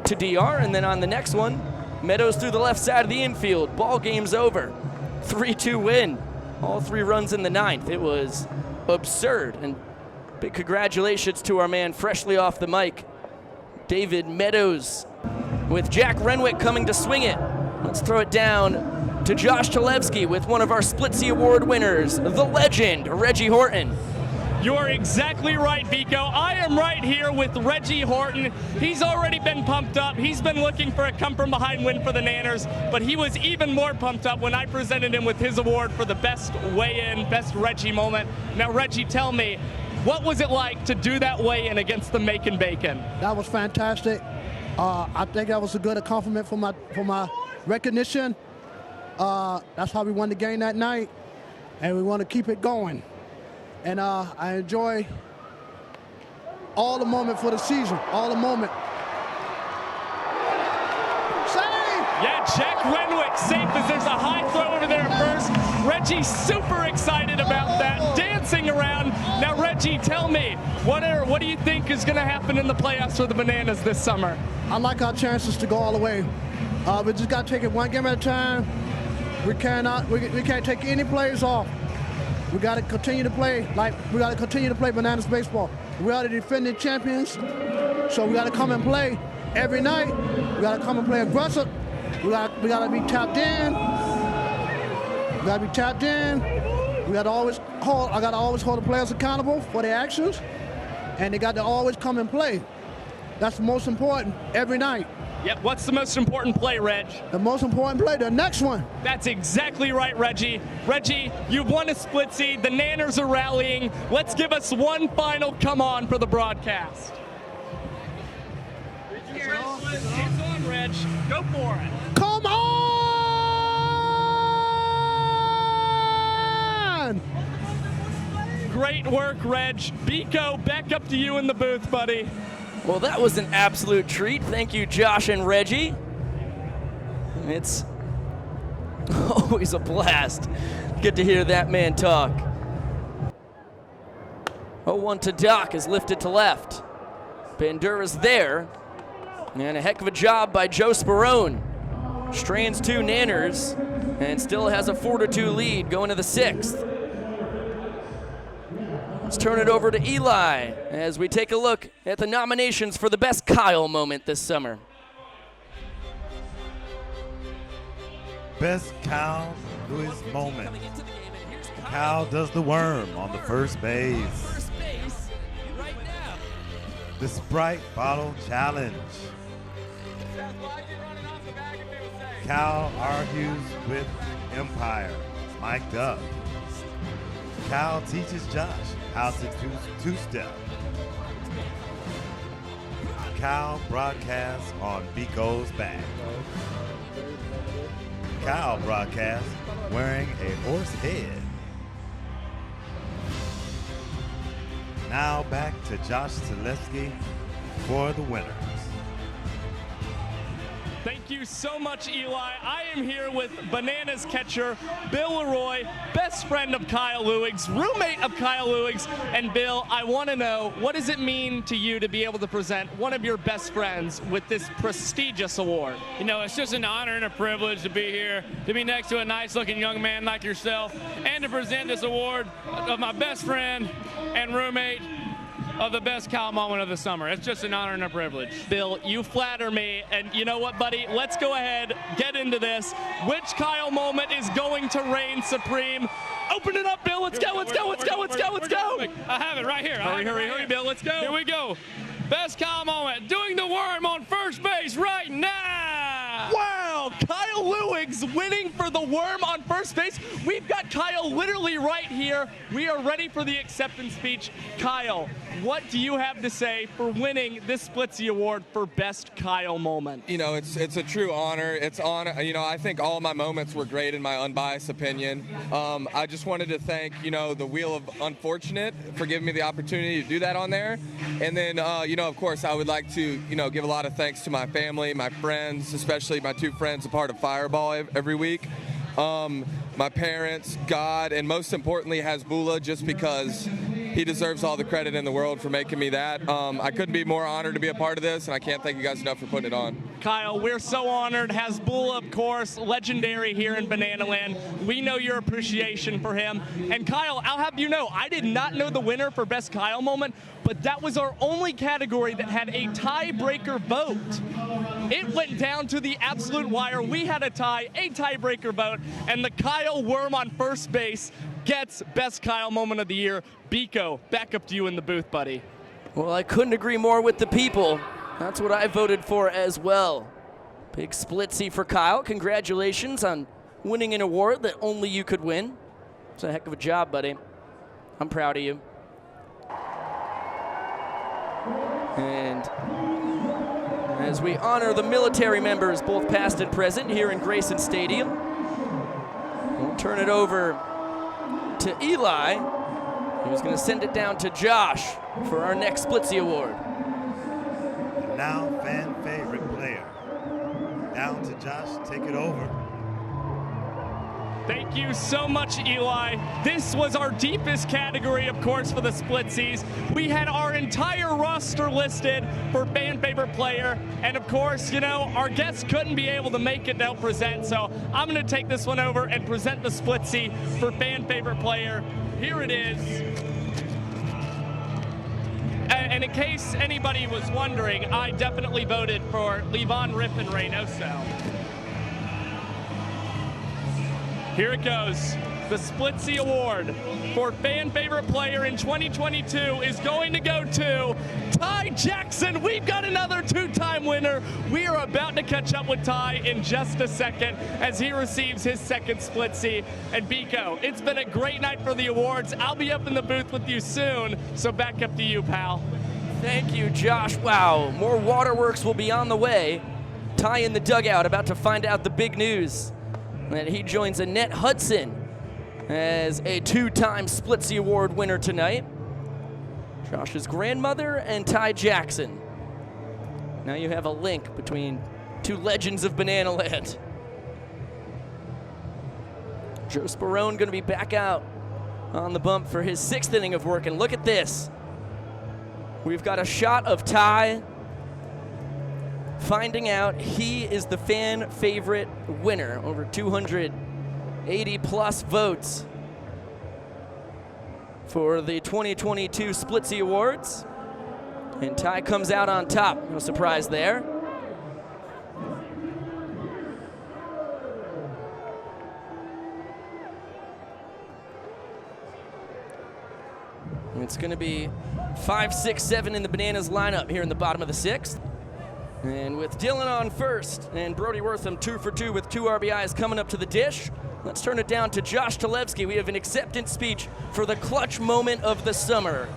to DR, and then on the next one, Meadows through the left side of the infield. Ball game's over. 3-2 win. All 3 runs in the ninth. It was absurd, and big congratulations to our man freshly off the mic, David Meadows, with Jack Renwick coming to swing it. Let's throw it down to Josh Chalevsky with one of our Splitsie Award winners, the legend, Reggie Horton. You're exactly right, Biko. I am right here with Reggie Horton. He's already been pumped up. He's been looking for a come-from-behind win for the Nanners, but he was even more pumped up when I presented him with his award for the best weigh-in, best Reggie moment. Now, Reggie, tell me, what was it like to do that weigh-in against the Macon Bacon? That was fantastic. I think that was a good compliment for my recognition. That's how we won the game that night, and we want to keep it going. And I enjoy all the moment for the season, all the moment. Save! Yeah, Jack Renwick safe as there's a high throw over there at first. Reggie's super excited about that, dancing around. Now, Reggie, tell me, what do you think is going to happen in the playoffs for the Bananas this summer? I like our chances to go all the way. We just got to take it one game at a time. We can't take any plays off. We got to continue to play Bananas baseball. We are the defending champions, so we got to come and play every night. We got to come and play aggressive. We got to be tapped in. We got to be tapped in. I got to always hold the players accountable for their actions, and they got to always come and play. That's the most important every night. Yep, what's the most important play, Reg? The most important play, the next one. That's exactly right, Reggie. Reggie, you've won a Splitsie. The Nanners are rallying. Let's give us one final come on for the broadcast. It's on, Reg. Go for it. Come on! Great work, Reg. Biko, back up to you in the booth, buddy. Well, that was an absolute treat. Thank you, Josh and Reggie. It's always a blast. Get to hear that man talk. 0-1 to Doc is lifted to left. Bandura's there. And a heck of a job by Joe Sperone. Strains 2 Nanners and still has a 4-2 lead going to the 6th. Let's turn it over to Eli as we take a look at the nominations for the best Kyle moment this summer. Best Kyle Lewis moment. Kyle does the worm on the first base. The Sprite Bottle Challenge. Kyle argues with Empire, mic'd up. Kyle teaches Josh how to two-step. Kyle broadcasts on Biko's back. Kyle broadcasts wearing a horse head. Now back to Josh Chalevsky for the winners. Thank you so much, Eli. I am here with Bananas catcher Bill Leroy, best friend of Kyle Lewigs, roommate of Kyle Lewigs. And Bill, I want to know, what does it mean to you to be able to present one of your best friends with this prestigious award? You know, it's just an honor and a privilege to be here, to be next to a nice-looking young man like yourself, and to present this award of my best friend and roommate of the best Kyle moment of the summer. It's just an honor and a privilege. Bill, you flatter me, and you know what, buddy? Let's go ahead, get into this. Which Kyle moment is going to reign supreme? Open it up, Bill. Let's go, let's go, let's go, let's go, let's go. I have it right here. Hurry, Bill. Let's go. Here we go. Best Kyle moment, doing the worm on first base right now. Wow, Kyle Lewigs winning for the worm on first base. We've got Kyle literally right here. We are ready for the acceptance speech. Kyle, what do you have to say for winning this Splitsie Award for Best Kyle Moment? You know, it's a true honor. It's honor. You know, I think all my moments were great in my unbiased opinion. I just wanted to thank, you know, the Wheel of Unfortunate for giving me the opportunity to do that on there. And then, you know, of course, I would like to, you know, give a lot of thanks to my family, my friends, especially my two friends, a part of Fireball every week. My parents, God, and most importantly, Hasbullah, just because he deserves all the credit in the world for making me that. I couldn't be more honored to be a part of this, and I can't thank you guys enough for putting it on. Kyle, we're so honored. Hasbullah, of course, legendary here in Banana Land. We know your appreciation for him. And Kyle, I'll have you know, I did not know the winner for Best Kyle Moment, but that was our only category that had a tiebreaker vote. It went down to the absolute wire. We had a tiebreaker vote, and the Kyle Worm on first base gets Best Kyle Moment of the Year. Biko, back up to you in the booth, buddy. Well, I couldn't agree more with the people. That's what I voted for as well. Big Splitsie for Kyle. Congratulations on winning an award that only you could win. It's a heck of a job, buddy. I'm proud of you. And as we honor the military members, both past and present, here in Grayson Stadium, we'll turn it over to Eli, who's going to send it down to Josh for our next Splitsie Award. And now, fan favorite player. Down to Josh, take it over. Thank you so much, Eli. This was our deepest category, of course, for the Splitsies. We had our entire roster listed for fan favorite player. And of course, you know, our guests couldn't be able to make it, they'll present. So I'm going to take this one over and present the Splitsie for fan favorite player. Here it is. And in case anybody was wondering, I definitely voted for Levon Riffin Reynoso. Here it goes. The Splitsie Award for fan favorite player in 2022 is going to go to Ty Jackson. We've got another two-time winner. We are about to catch up with Ty in just a second as he receives his second Splitsie. And Biko, it's been a great night for the awards. I'll be up in the booth with you soon, so back up to you, pal. Thank you, Josh. Wow, more waterworks will be on the way. Ty in the dugout, about to find out the big news that he joins Annette Hudson as a two-time Splitsie Award winner tonight. Josh's grandmother and Ty Jackson. Now you have a link between two legends of Banana Land. Joe Sperone going to be back out on the bump for his sixth inning of work, and look at this. We've got a shot of Ty finding out he is the fan favorite winner. Over 280 plus votes for the 2022 Splitsie Awards. And Ty comes out on top. No surprise there. It's going to be 5, 6, 7 in the Bananas lineup here in the bottom of the sixth. And with Dylan on first and Brody Wortham 2 for 2 with 2 RBIs coming up to the dish, let's turn it down to Josh Talevsky. We have an acceptance speech for the clutch moment of the summer.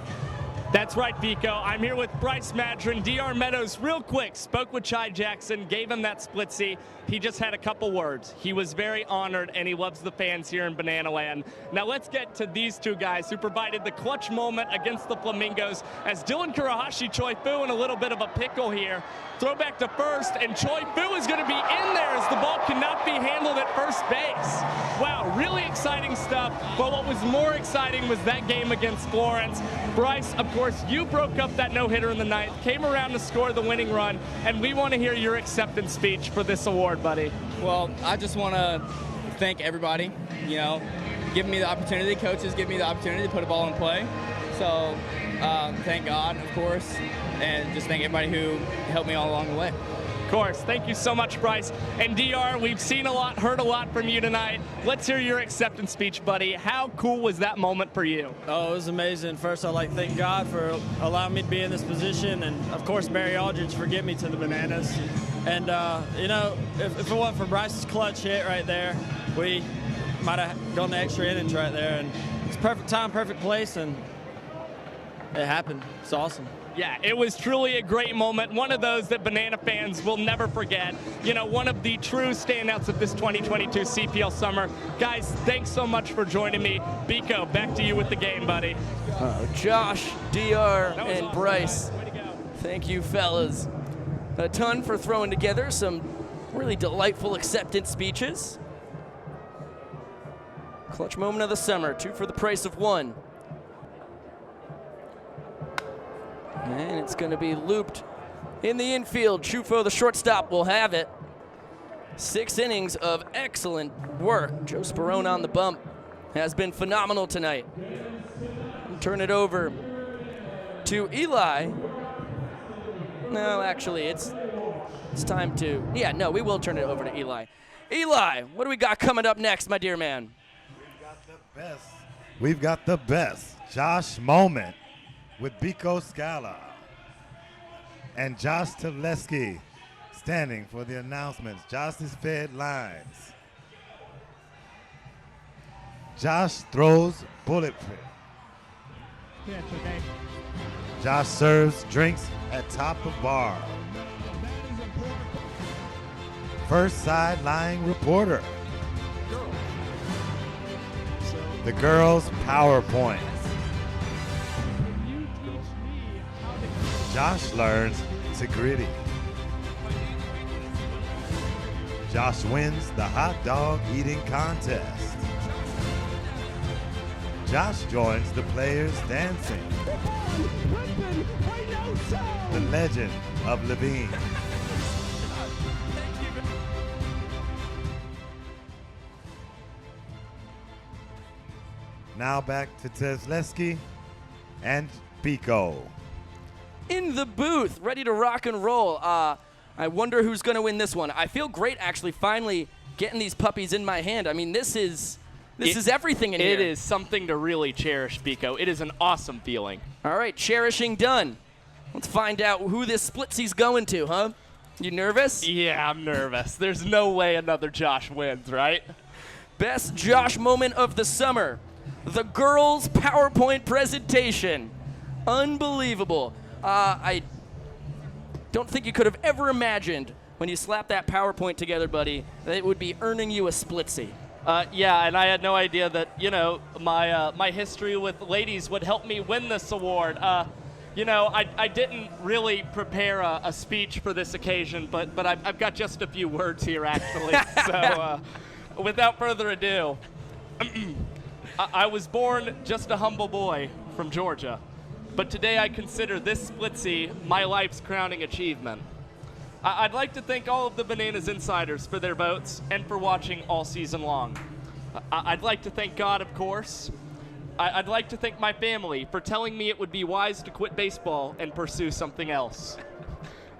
That's right, Pico. I'm here with Bryce Madron, DR Meadows. Real quick, spoke with Chai Jackson, gave him that Splitsie. He just had a couple words. He was very honored, and he loves the fans here in Banana Land. Now let's get to these two guys who provided the clutch moment against the Flamingos as Dylan Kurahashi, Choi Fu in a little bit of a pickle here. Throw back to first, and Choi Fu is going to be in there as the ball cannot be handled at first base. Wow, really exciting stuff. But what was more exciting was that game against Florence. Bryce, of course, you broke up that no-hitter in the ninth, came around to score the winning run, and we want to hear your acceptance speech for this award, buddy. Well, I just want to thank everybody, giving me the opportunity, coaches give me the opportunity to put a ball in play. So thank God, of course, and just thank everybody who helped me all along the way. Of course. Thank you so much, Bryce. And DR, we've seen a lot, heard a lot from you tonight. Let's hear your acceptance speech, buddy. How cool was that moment for you? Oh, it was amazing. First, I'd like to thank God for allowing me to be in this position, and of course, Barry Aldridge for getting me to the Bananas. And, if it wasn't for Bryce's clutch hit right there, we might have gone the extra innings right there. And it's perfect time, perfect place, and it happened. It's awesome. Yeah, it was truly a great moment. One of those that Banana fans will never forget. One of the true standouts of this 2022 CPL summer. Guys, thanks so much for joining me. Biko, back to you with the game, buddy. Josh, DR, and Bryce. Thank you, fellas, a ton for throwing together some really delightful acceptance speeches. Clutch moment of the summer, 2 for the price of 1. And it's going to be looped in the infield. Chufo, the shortstop, will have it. 6 innings of excellent work. Joe Sperone on the bump has been phenomenal tonight. Turn it over to Eli. No, actually, it's time to... Yeah, no, we will turn it over to Eli. Eli, what do we got coming up next, my dear man? We've got the best Josh moment with Biko Scala and Josh Tavleski standing for the announcements. Josh is fed lines. Josh throws bulletproof. Yeah, it's okay. Josh serves drinks at top of bar. First sideline reporter. The girls' PowerPoint. Josh learns to gritty. Josh wins the hot dog eating contest. Josh joins the players dancing. The legend of Levine. Now back to Tezleski and Biko. In the booth, ready to rock and roll. I wonder who's going to win this one. I feel great, actually, finally getting these puppies in my hand. I mean, this is everything in here. It is something to really cherish, Biko. It is an awesome feeling. All right, cherishing done. Let's find out who this Splitsie's going to, huh? You nervous? Yeah, I'm nervous. There's no way another Josh wins, right? Best Josh moment of the summer. The girls' PowerPoint presentation. Unbelievable. I don't think you could have ever imagined when you slapped that PowerPoint together, buddy, that it would be earning you a Splitsie. Yeah, and I had no idea that, my history with ladies would help me win this award. I didn't really prepare a speech for this occasion, but I've got just a few words here, actually. So without further ado, I was born just a humble boy from Georgia. But today I consider this Splitsie my life's crowning achievement. I'd like to thank all of the Bananas Insiders for their votes and for watching all season long. I'd like to thank God, of course. I'd like to thank my family for telling me it would be wise to quit baseball and pursue something else.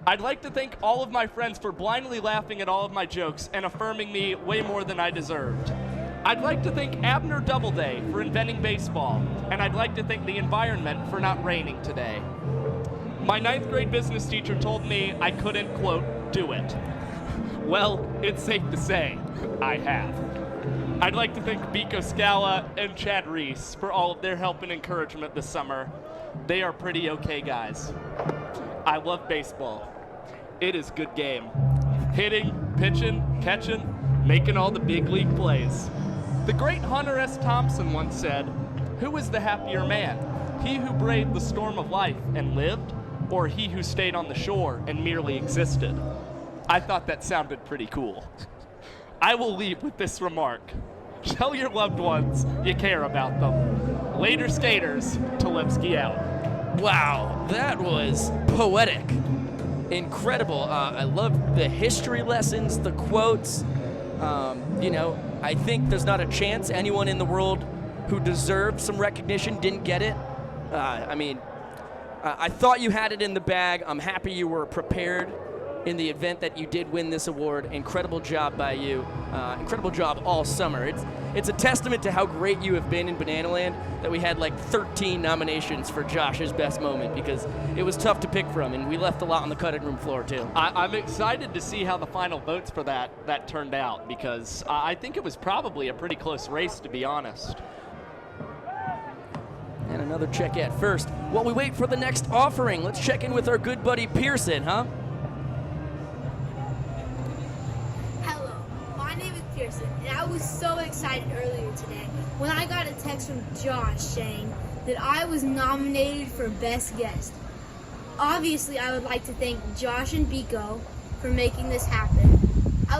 I'd like to thank all of my friends for blindly laughing at all of my jokes and affirming me way more than I deserved. I'd like to thank Abner Doubleday for inventing baseball, and I'd like to thank the environment for not raining today. My 9th grade business teacher told me I couldn't, quote, do it. Well, it's safe to say I have. I'd like to thank Biko Scala and Chad Reese for all of their help and encouragement this summer. They are pretty okay guys. I love baseball. It is good game. Hitting, pitching, catching, making all the big league plays. The great Hunter S. Thompson once said, "Who is the happier man? He who braved the storm of life and lived, or he who stayed on the shore and merely existed?" I thought that sounded pretty cool. I will leave with this remark. Tell your loved ones you care about them. Later, skaters. Tulipsky out. Wow, that was poetic. Incredible. I love the history lessons, the quotes. You know, I think there's not a chance anyone in the world who deserved some recognition didn't get it. I mean, I thought you had it in the bag. I'm happy you were prepared in the event that you did win this award. Incredible job by you. Incredible job all summer. It's a testament to how great you have been in Bananaland that we had like 13 nominations for Josh's best moment, because it was tough to pick from, and we left a lot on the cutting room floor too. I'm excited to see how the final votes for that turned out, because I think it was probably a pretty close race, to be honest. And another check at first. While we wait for the next offering, let's check in with our good buddy Pearson, huh? Hello, my name is Pearson, and I was so excited earlier today when I got a text from Josh saying that I was nominated for Best Guest. Obviously, I would like to thank Josh and Biko for making this happen. I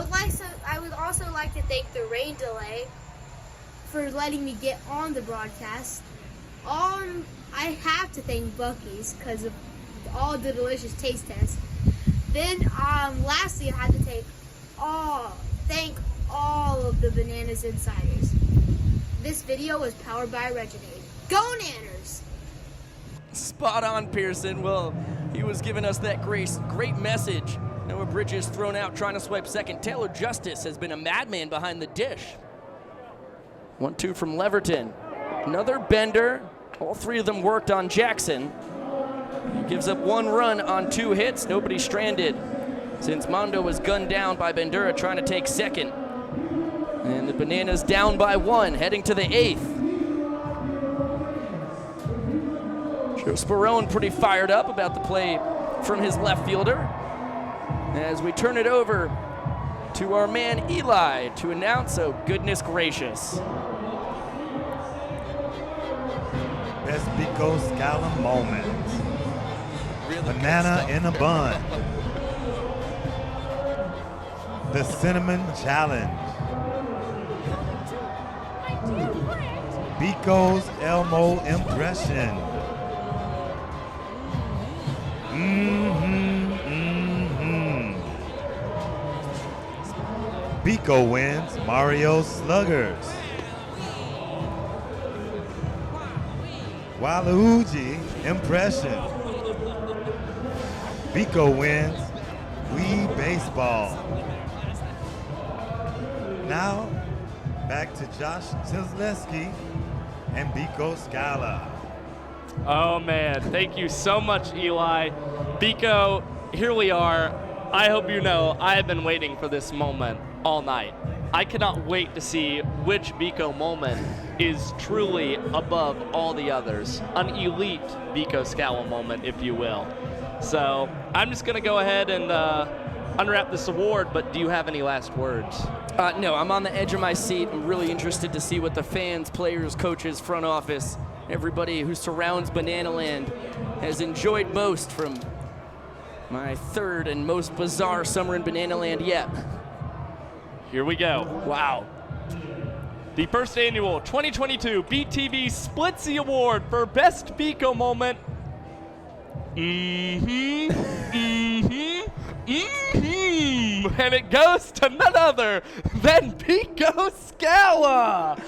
would also like to thank the rain delay for letting me get on the broadcast. I have to thank Buc-ee's because of all the delicious taste tests. Then, lastly, I had to thank all of the Bananas Insiders. This video was powered by Reginade. Go Nanners! Spot on, Pearson. Well, he was giving us that great message. Noah Bridges thrown out trying to swipe second. Taylor Justice has been a madman behind the dish. 1-2 from Leverton. Another bender. All three of them worked on Jackson. He gives up 1 run on 2 hits. Nobody stranded since Mondo was gunned down by Bandura trying to take second. And the Bananas down by 1, heading to the 8th. Joe Sperone pretty fired up about the play from his left fielder. As we turn it over to our man Eli to announce, oh goodness gracious. Best Biko Scala moment. Banana in a bun. The Cinnamon Challenge. Biko's Elmo impression. Biko wins Mario Sluggers. Waluigi impression. Biko wins Wii Baseball. Now, back to Josh Chesleski and Biko Scala. Oh man, thank you so much, Eli. Biko, here we are. I hope you know I have been waiting for this moment all night. I cannot wait to see which Biko moment is truly above all the others. An elite Biko Scala moment, if you will. So I'm just going to go ahead and unwrap this award, but do you have any last words? No, I'm on the edge of my seat. I'm really interested to see what the fans, players, coaches, front office, everybody who surrounds Bananaland has enjoyed most from my 3rd and most bizarre summer in Bananaland yet. Here we go. Wow. The first annual 2022 BTV Splitsie Award for Best Biko Moment. And it goes to none other than Biko Scala.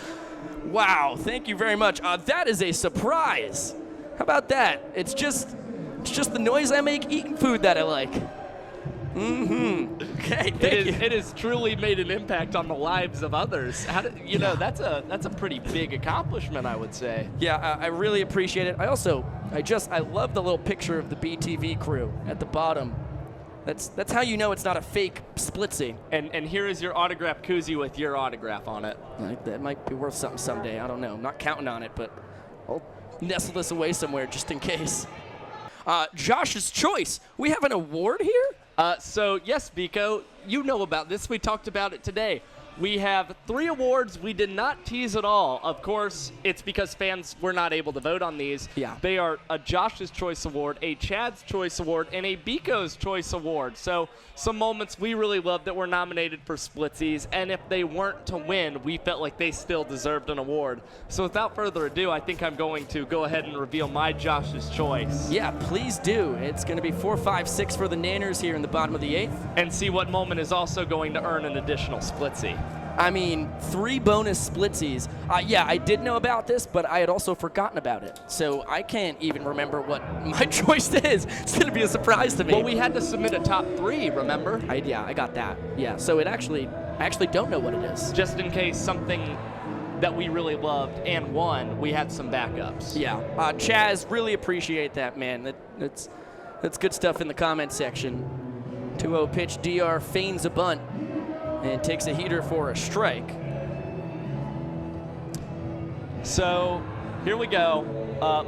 Wow, thank you very much. That is a surprise. How about that? It's just the noise I make eating food that I like. Okay, it has truly made an impact on the lives of others. That's a pretty big accomplishment, I would say. Yeah, I really appreciate it. I love the little picture of the BTV crew at the bottom. That's how you know it's not a fake Splitsie. And here is your autograph koozie with your autograph on it. That might be worth something someday. I don't know. I'm not counting on it, but I'll nestle this away somewhere just in case. Josh's Choice. We have an award here? So, yes, Biko, you know about this. We talked about it today. We have 3 awards we did not tease at all. Of course, it's because fans were not able to vote on these. Yeah. They are a Josh's Choice Award, a Chad's Choice Award, and a Biko's Choice Award. So some moments we really loved that were nominated for Splitsies, and if they weren't to win, we felt like they still deserved an award. So without further ado, I think I'm going to go ahead and reveal my Josh's Choice. Yeah, please do. It's going to be 4, 5, 6 for the Nanners here in the bottom of the 8th. And see what moment is also going to earn an additional Splitsie. I mean, 3 bonus Splitsies. Yeah, I did know about this, but I had also forgotten about it. So I can't even remember what my choice is. It's going to be a surprise to me. Well, we had to submit a top 3, remember? Yeah, I got that. Yeah, so I actually don't know what it is. Just in case something that we really loved and won, we had some backups. Yeah, Chaz, really appreciate that, man. That's good stuff in the comment section. 2-0 pitch, DR feigns a bunt and takes a heater for a strike. So here we go.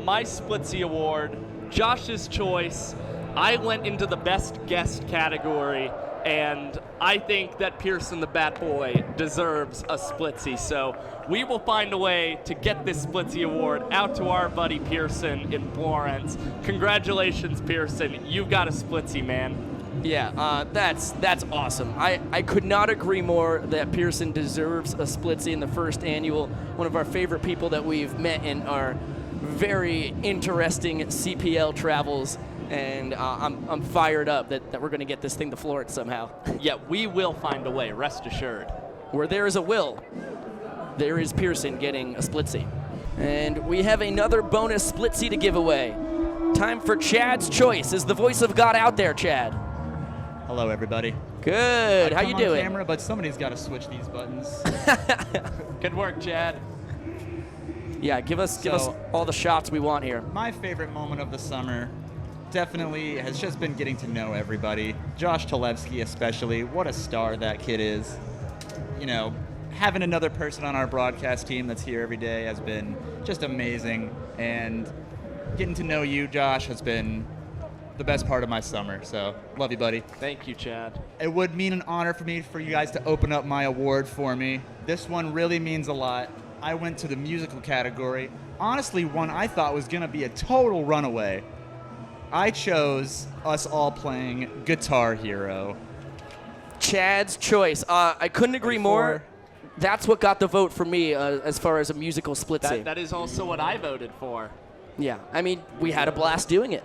My Splitsie Award, Josh's Choice. I went into the best guest category, and I think that Pearson the Bat Boy deserves a Splitsie. So we will find a way to get this Splitsie Award out to our buddy Pearson in Florence. Congratulations, Pearson. You've got a Splitsie, man. Yeah, that's awesome. I could not agree more that Pearson deserves a Splitsie in the first annual. One of our favorite people that we've met in our very interesting CPL travels, and I'm fired up that we're going to get this thing to Florence somehow. Yeah, we will find a way, rest assured. Where there is a will, there is Pearson getting a Splitsie. And we have another bonus Splitsie to give away. Time for Chad's Choice. Is the voice of God out there, Chad? Hello, everybody. Good. How you doing? On camera, but somebody's got to switch these buttons. Good work, Chad. Yeah, give us all the shots we want here. My favorite moment of the summer definitely has just been getting to know everybody. Josh Talevsky especially. What a star that kid is. You know, having another person on our broadcast team that's here every day has been just amazing. And getting to know you, Josh, has been the best part of my summer. So, love you, buddy. Thank you, Chad. It would mean an honor for me for you guys to open up my award for me. This one really means a lot. I went to the musical category. Honestly, one I thought was going to be a total runaway. I chose us all playing Guitar Hero. Chad's Choice. I couldn't agree more. That's what got the vote for me as far as a musical Splitsie. That is also what I voted for. Yeah, I mean, we had a blast doing it.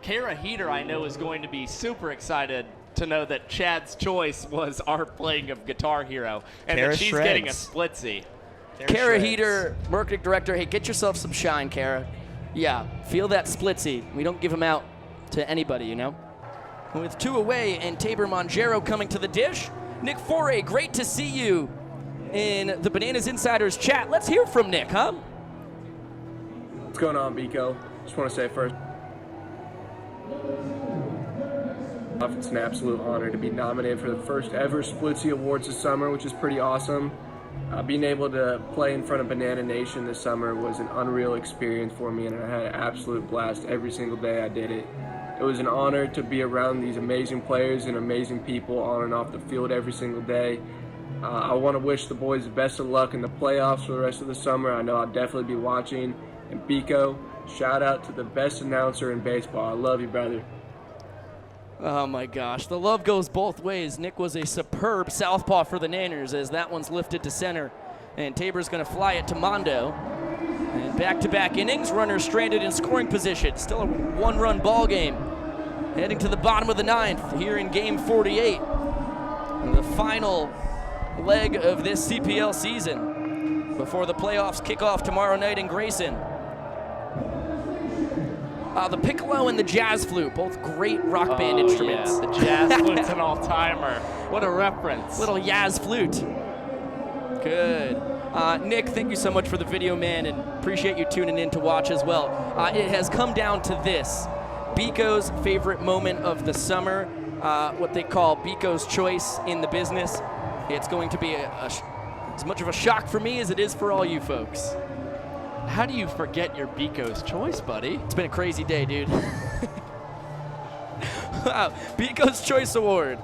Kara Heater, I know, is going to be super excited to know that Chad's Choice was our playing of Guitar Hero, and Kara that she's shreds. getting a Splitsie. Kara Heater, marketing director. Hey, get yourself some shine, Kara. Yeah, feel that Splitsie. We don't give them out to anybody, you know? With 2 away and Tabor Monjero coming to the dish, Nick Foray, great to see you in the Bananas Insiders chat. Let's hear from Nick, huh? What's going on, Biko? Just want to say first, it's an absolute honor to be nominated for the first ever Splitsie Awards this summer, which is pretty awesome. Being able to play in front of Banana Nation this summer was an unreal experience for me, and I had an absolute blast every single day I did it. It was an honor to be around these amazing players and amazing people on and off the field every single day. I want to wish the boys the best of luck in the playoffs for the rest of the summer. I know I'll definitely be watching. And Biko, shout out to the best announcer in baseball. I love you, brother. Oh my gosh, the love goes both ways. Nick was a superb southpaw for the Nanners as that one's lifted to center. And Tabor's going to fly it to Mondo. And back-to-back innings, runners stranded in scoring position. Still a 1-run ball game. Heading to the bottom of the 9th here in game 48. And the final leg of this CPL season before the playoffs kick off tomorrow night in Grayson. The piccolo and the jazz flute, both great rock band instruments. Yeah, the jazz flute's an all-timer. What a reference. Little Yaz flute. Good. Nick, thank you so much for the video, man, and appreciate you tuning in to watch as well. It has come down to this. Biko's favorite moment of the summer. what they call Biko's choice in the business. It's going to be as much of a shock for me as it is for all you folks. How do you forget your Biko's choice, buddy? It's been a crazy day, dude. Wow, Biko's Choice Award.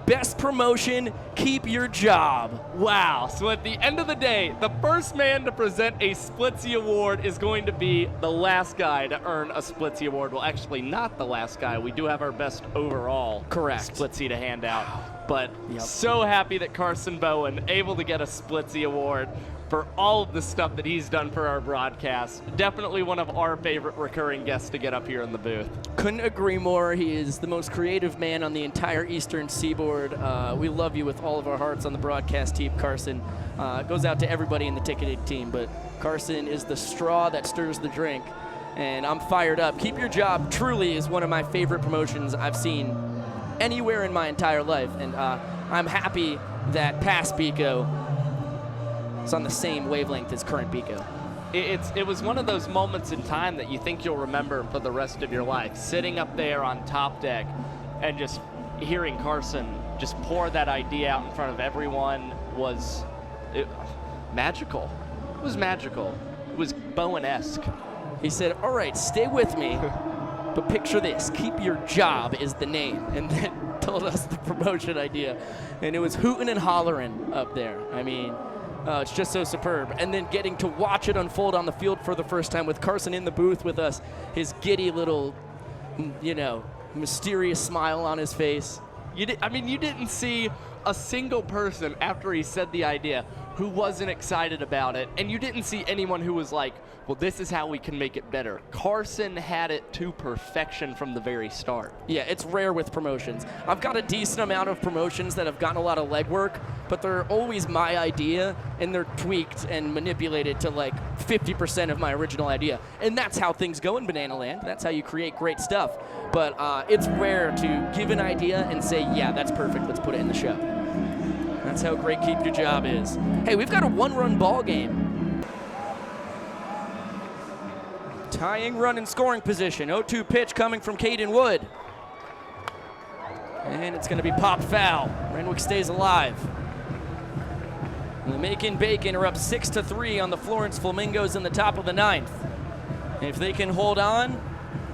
Best promotion, keep your job. Wow, so at the end of the day, the first man to present a Splitsie Award is going to be the last guy to earn a Splitsie Award. Well, actually, not the last guy. We do have our best overall Splitsie to hand out. But so happy that Carson Bowen able to get a Splitsie Award for all of the stuff that he's done for our broadcast. Definitely one of our favorite recurring guests to get up here in the booth. Couldn't agree more. He is the most creative man on the entire Eastern Seaboard. We love you with all of our hearts on the broadcast team, Carson. It goes out to everybody in the ticketing team, but Carson is the straw that stirs the drink, and I'm fired up. Keep Your Job truly is one of my favorite promotions I've seen anywhere in my entire life, and I'm happy that past Biko is on the same wavelength as current Biko. It was one of those moments in time that you think you'll remember for the rest of your life. Sitting up there on top deck and just hearing Carson just pour that idea out in front of everyone was magical. It was magical. It was Bowen-esque. He said, all right, stay with me, but picture this, Keep Your Job is the name, and then told us the promotion idea. And it was hooting and hollering up there. I mean, it's just so superb. And then getting to watch it unfold on the field for the first time with Carson in the booth with us, his giddy little, mysterious smile on his face. You didn't see a single person after he said the idea who wasn't excited about it, and you didn't see anyone who was like, well, this is how we can make it better. Carson had it to perfection from the very start. Yeah, it's rare with promotions. I've got a decent amount of promotions that have gotten a lot of legwork, but they're always my idea, and they're tweaked and manipulated to like 50% of my original idea. And that's how things go in Banana Land. That's how you create great stuff. But it's rare to give an idea and say, yeah, that's perfect, let's put it in the show. That's how great Keep Your Job is. Hey, we've got a one-run ball game. Tying run in scoring position. 0-2 pitch coming from Caden Wood. And it's going to be popped foul. Renwick stays alive. The Macon Bacon are up 6-3 on the Florence Flamingos in the top of the ninth. If they can hold on,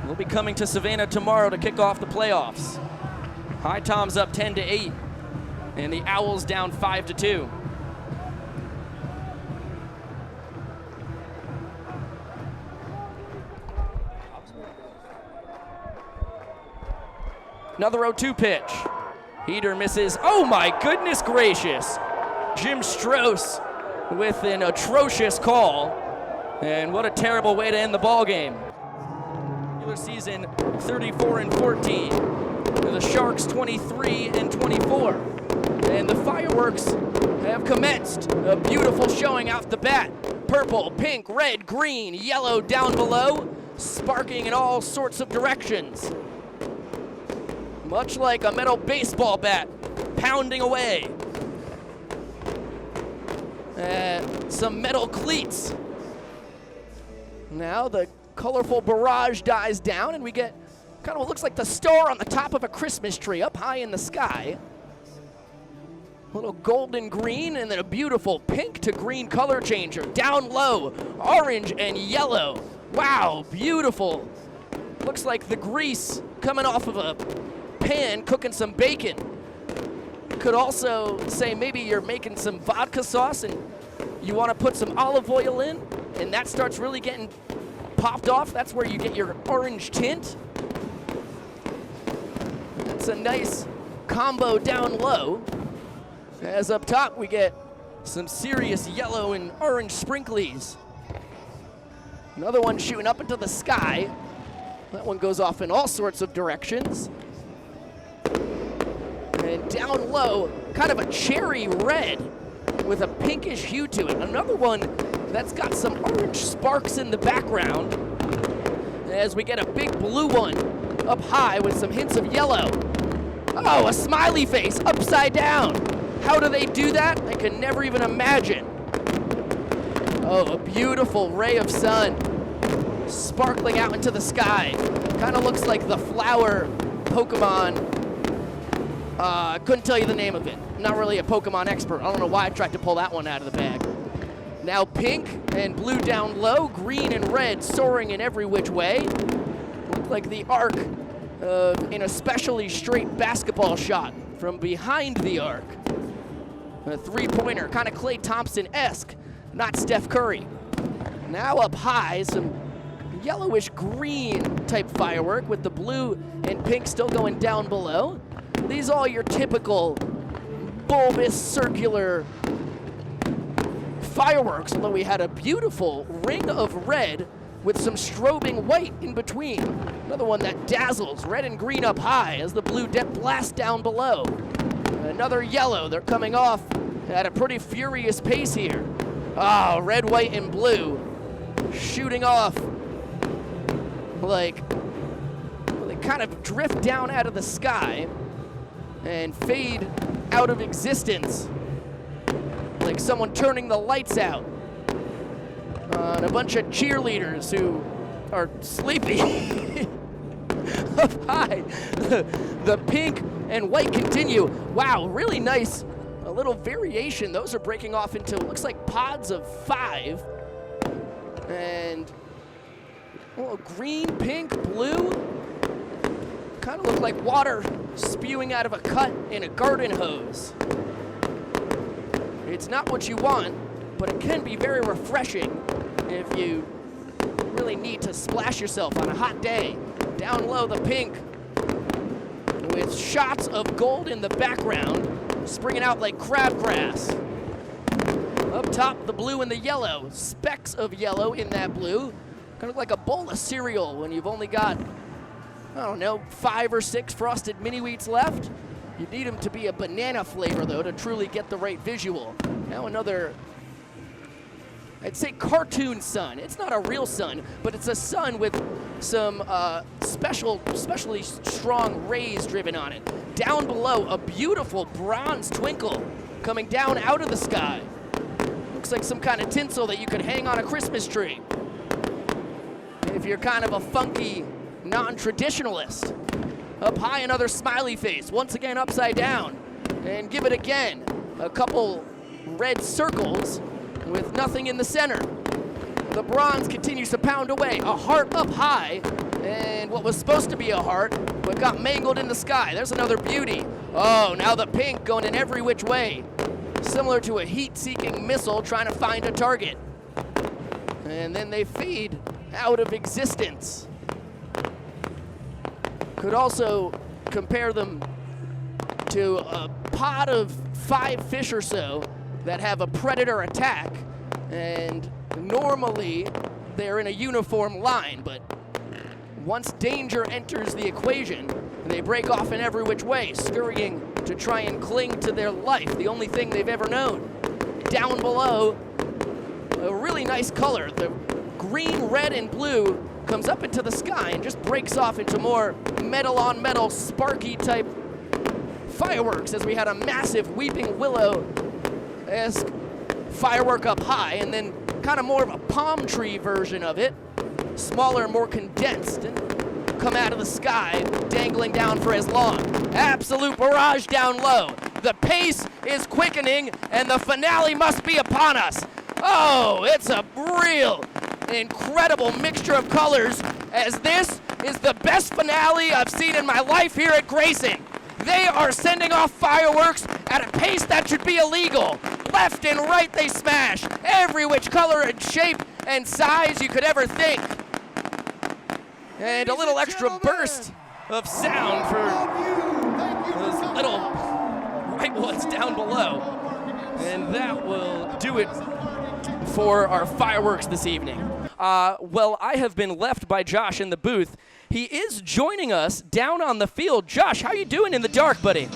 we'll be coming to Savannah tomorrow to kick off the playoffs. High Tom's up 10-8. And the Owls down 5-2. Another 0-2 pitch. Heater misses. Oh my goodness gracious. Jim Strauss with an atrocious call. And what a terrible way to end the ball game. Regular season 34-14. The Sharks 23-24. And the fireworks have commenced. A beautiful showing out the bat. Purple, pink, red, green, yellow down below, sparking in all sorts of directions. Much like a metal baseball bat pounding away. Some metal cleats. Now the colorful barrage dies down and we get kind of what looks like the star on the top of a Christmas tree up high in the sky. A little golden green and then a beautiful pink to green color changer. Down low, orange and yellow. Wow, beautiful. Looks like the grease coming off of a pan cooking some bacon. Could also say maybe you're making some vodka sauce and you want to put some olive oil in and that starts really getting popped off. That's where you get your orange tint. That's a nice combo down low. As up top, we get some serious yellow and orange sprinklies. Another one shooting up into the sky. That one goes off in all sorts of directions. And down low, kind of a cherry red with a pinkish hue to it. Another one that's got some orange sparks in the background. As we get a big blue one up high with some hints of yellow. Oh, a smiley face upside down. How do they do that? I can never even imagine. Oh, a beautiful ray of sun sparkling out into the sky. Kind of looks like the flower Pokemon Couldn't tell you the name of it. Not really a Pokemon expert. I don't know why I tried to pull that one out of the bag. Now pink and blue down low, green and red soaring in every which way. Look like the arc of an especially straight basketball shot from behind the arc. A three-pointer, kind of Klay Thompson-esque, not Steph Curry. Now up high, some yellowish green type firework with the blue and pink still going down below. These all your typical bulbous circular fireworks, although we had a beautiful ring of red with some strobing white in between. Another one that dazzles, red and green up high as the blue blasts down below. Another yellow, they're coming off at a pretty furious pace here. Oh, red, white, and blue shooting off like, well, they kind of drift down out of the sky and fade out of existence like someone turning the lights out on a bunch of cheerleaders who are sleepy. Up high, the pink and white continue. Wow, really nice, a little variation. Those are breaking off into, looks like pods of 5. And well, green, pink, blue, kind of look like water spewing out of a cut in a garden hose. It's not what you want, but it can be very refreshing if you really need to splash yourself on a hot day. Down low, the pink with shots of gold in the background, springing out like crabgrass. Up top, the blue and the yellow, specks of yellow in that blue. Kind of like a bowl of cereal when you've only got, I don't know, 5 or 6 frosted mini wheats left. You need them to be a banana flavor, though, to truly get the right visual. Now another, I'd say cartoon sun. It's not a real sun, but it's a sun with some especially strong rays driven on it. Down below, a beautiful bronze twinkle coming down out of the sky. Looks like some kind of tinsel that you could hang on a Christmas tree if you're kind of a funky non-traditionalist. Up high, another smiley face, once again upside down. And give it again. A couple red circles with nothing in the center. The bronze continues to pound away. A heart up high, and what was supposed to be a heart, but got mangled in the sky. There's another beauty. Oh, now the pink going in every which way. Similar to a heat-seeking missile trying to find a target. And then they fade out of existence. Could also compare them to a pod of 5 fish or so that have a predator attack, and normally they're in a uniform line, but once danger enters the equation, they break off in every which way, scurrying to try and cling to their life, the only thing they've ever known. Down below, a really nice color. The green, red, and blue comes up into the sky and just breaks off into more metal-on-metal, sparky type fireworks as we had a massive Weeping Willow-esque firework up high, and then kind of more of a palm tree version of it, smaller, more condensed, and come out of the sky, dangling down for as long. Absolute barrage down low. The pace is quickening, and the finale must be upon us. Oh, it's a real incredible mixture of colors, as this is the best finale I've seen in my life here at Grayson. They are sending off fireworks at a pace that should be illegal. Left and right they smash, every which color and shape and size you could ever think. And a little extra burst of sound for those little white ones down below. And that will do it for our fireworks this evening. Well, I have been left by Josh in the booth. He is joining us down on the field. Josh, how you doing in the dark, buddy?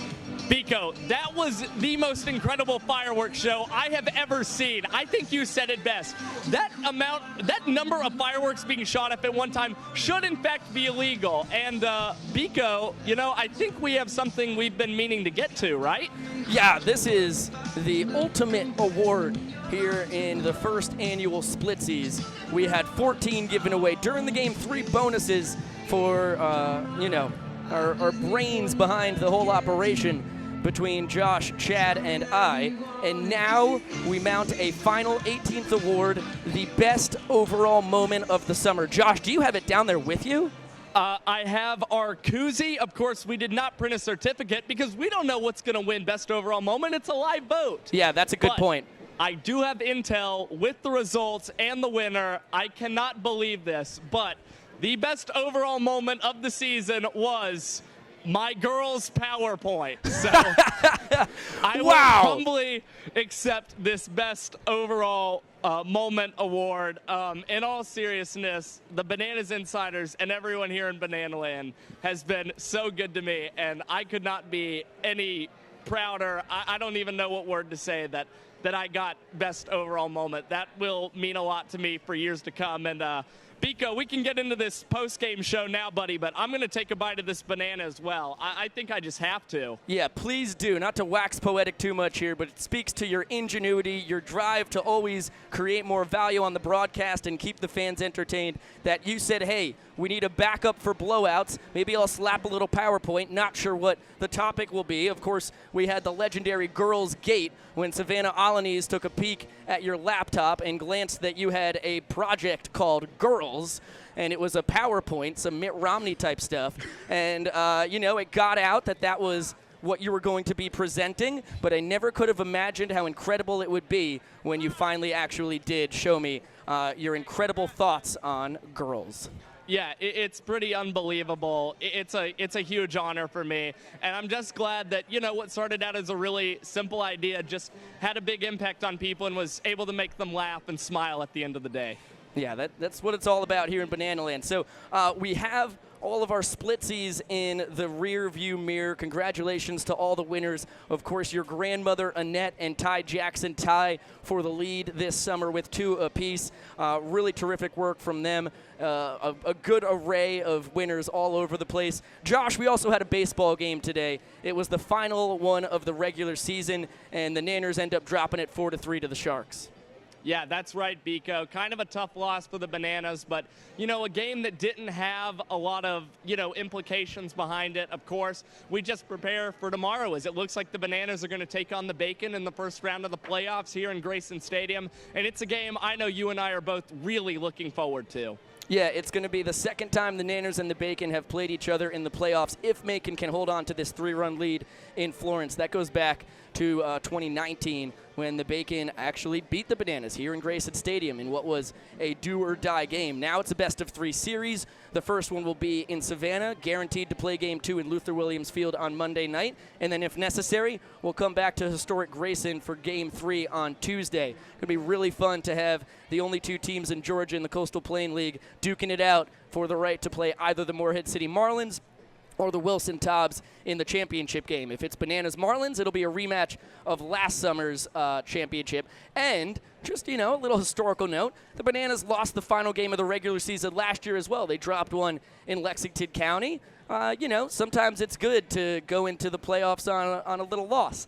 Biko, that was the most incredible fireworks show I have ever seen. I think you said it best. That number of fireworks being shot up at one time should in fact be illegal. And Biko, you know, I think we have something we've been meaning to get to, right? Yeah, this is the ultimate award here in the first annual Splitsies. We had 14 given away during the game, 3 bonuses for, you know, our brains behind the whole operation. between Josh, Chad, and I. And now we mount a final 18th award, the best overall moment of the summer. Josh, do you have it down there with you? I have our koozie. Of course, we did not print a certificate because we don't know what's going to win best overall moment. It's a live vote. Yeah, that's a good point. I do have intel with the results and the winner. I cannot believe this, but the best overall moment of the season was my girls' PowerPoint. So I will humbly accept this best overall moment award. In all seriousness, the Bananas Insiders and everyone here in Banana Land has been so good to me, and I could not be any prouder. I don't even know what word to say that I got best overall moment. That will mean a lot to me for years to come. And Biko, we can get into this post-game show now, buddy, but I'm going to take a bite of this banana as well. I think I just have to. Yeah, please do. Not to wax poetic too much here, but it speaks to your ingenuity, your drive to always create more value on the broadcast and keep the fans entertained, that you said, hey, we need a backup for blowouts. Maybe I'll slap a little PowerPoint. Not sure what the topic will be. Of course, we had the legendary Girls Gate when Savannah Alanis took a peek at your laptop and glanced that you had a project called Girls, and it was a PowerPoint, some Mitt Romney type stuff. And, it got out that was what you were going to be presenting, but I never could have imagined how incredible it would be when you finally actually did show me your incredible thoughts on Girls. Yeah, it's pretty unbelievable. It's a huge honor for me, and I'm just glad that, what started out as a really simple idea just had a big impact on people and was able to make them laugh and smile at the end of the day. Yeah, that's what it's all about here in Banana Land. So we have all of our Splitsies in the rear view mirror. Congratulations to all the winners. Of course, your grandmother, Annette, and Ty Jackson tie for the lead this summer with 2 apiece. Really terrific work from them. A good array of winners all over the place. Josh, we also had a baseball game today. It was the final one of the regular season, and the Nanners end up dropping it 4-3 to the Sharks. Yeah, that's right, Biko. Kind of a tough loss for the Bananas, but, a game that didn't have a lot of, implications behind it. Of course, we just prepare for tomorrow, as it looks like the Bananas are going to take on the Bacon in the first round of the playoffs here in Grayson Stadium, and it's a game I know you and I are both really looking forward to. Yeah, it's going to be the second time the Nanners and the Bacon have played each other in the playoffs if Macon can hold on to this 3-run lead in Florence. That goes back to 2019 when the Bacon actually beat the Bananas here in Grayson Stadium in what was a do-or-die game. Now it's a best-of-3 series. The first one will be in Savannah, guaranteed to play Game 2 in Luther Williams Field on Monday night. And then if necessary, we'll come back to historic Grayson for Game 3 on Tuesday. It's going to be really fun to have the only 2 teams in Georgia in the Coastal Plain League duking it out for the right to play either the Morehead City Marlins or the Wilson Tobbs in the championship game. If it's Bananas Marlins, it'll be a rematch of last summer's championship. And just, a little historical note, the Bananas lost the final game of the regular season last year as well. They dropped one in Lexington County. Sometimes it's good to go into the playoffs on a little loss.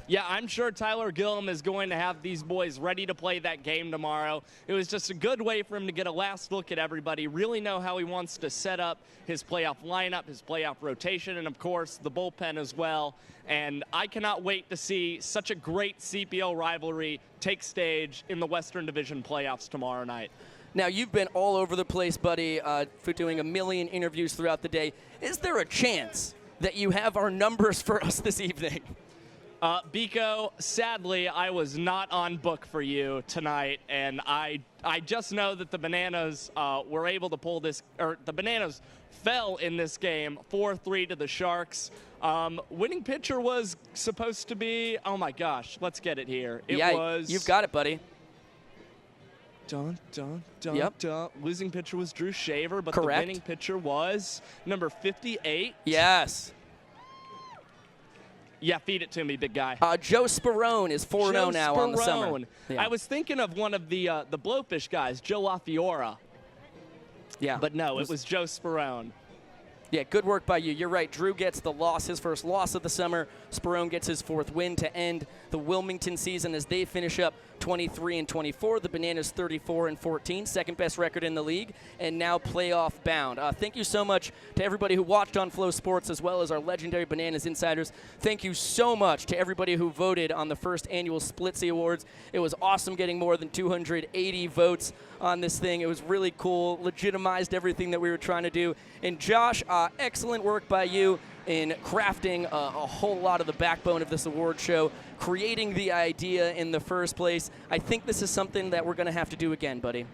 Yeah, I'm sure Tyler Gillum is going to have these boys ready to play that game tomorrow. It was just a good way for him to get a last look at everybody, really know how he wants to set up his playoff lineup, his playoff rotation, and, of course, the bullpen as well. And I cannot wait to see such a great CPL rivalry take stage in the Western Division playoffs tomorrow night. Now, you've been all over the place, buddy, for doing a million interviews throughout the day. Is there a chance that you have our numbers for us this evening? Biko, sadly, I was not on book for you tonight, and I just know that the Bananas were able to pull this, or the Bananas fell in this game 4-3 to the Sharks. Winning pitcher was supposed to be, oh my gosh, let's get it here. It was. You've got it, buddy. Dun, dun, dun, Yep. dun. Losing pitcher was Drew Shaver, but Correct. the winning pitcher was number 58. Yes. Yeah, feed it to me, big guy. Joe Sperone is 4-0 now on the summer. Sperone. Yeah. I was thinking of one of the Blowfish guys, Joe LaFiora. Yeah. But no, it was Joe Sperone. Yeah, good work by you. You're right. Drew gets the loss, his first loss of the summer. Sperone gets his 4th win to end the Wilmington season as they finish up 23-24. The Bananas 34-14, second best record in the league, and now playoff bound. Thank you so much to everybody who watched on Flow Sports, as well as our legendary Bananas insiders. Thank you so much to everybody who voted on the first annual Splitsie Awards. It was awesome getting more than 280 votes on this thing. It was really cool, legitimized everything that we were trying to do. And Josh, excellent work by you in crafting a whole lot of the backbone of this award show, creating the idea in the first place. I think this is something that we're going to have to do again, buddy.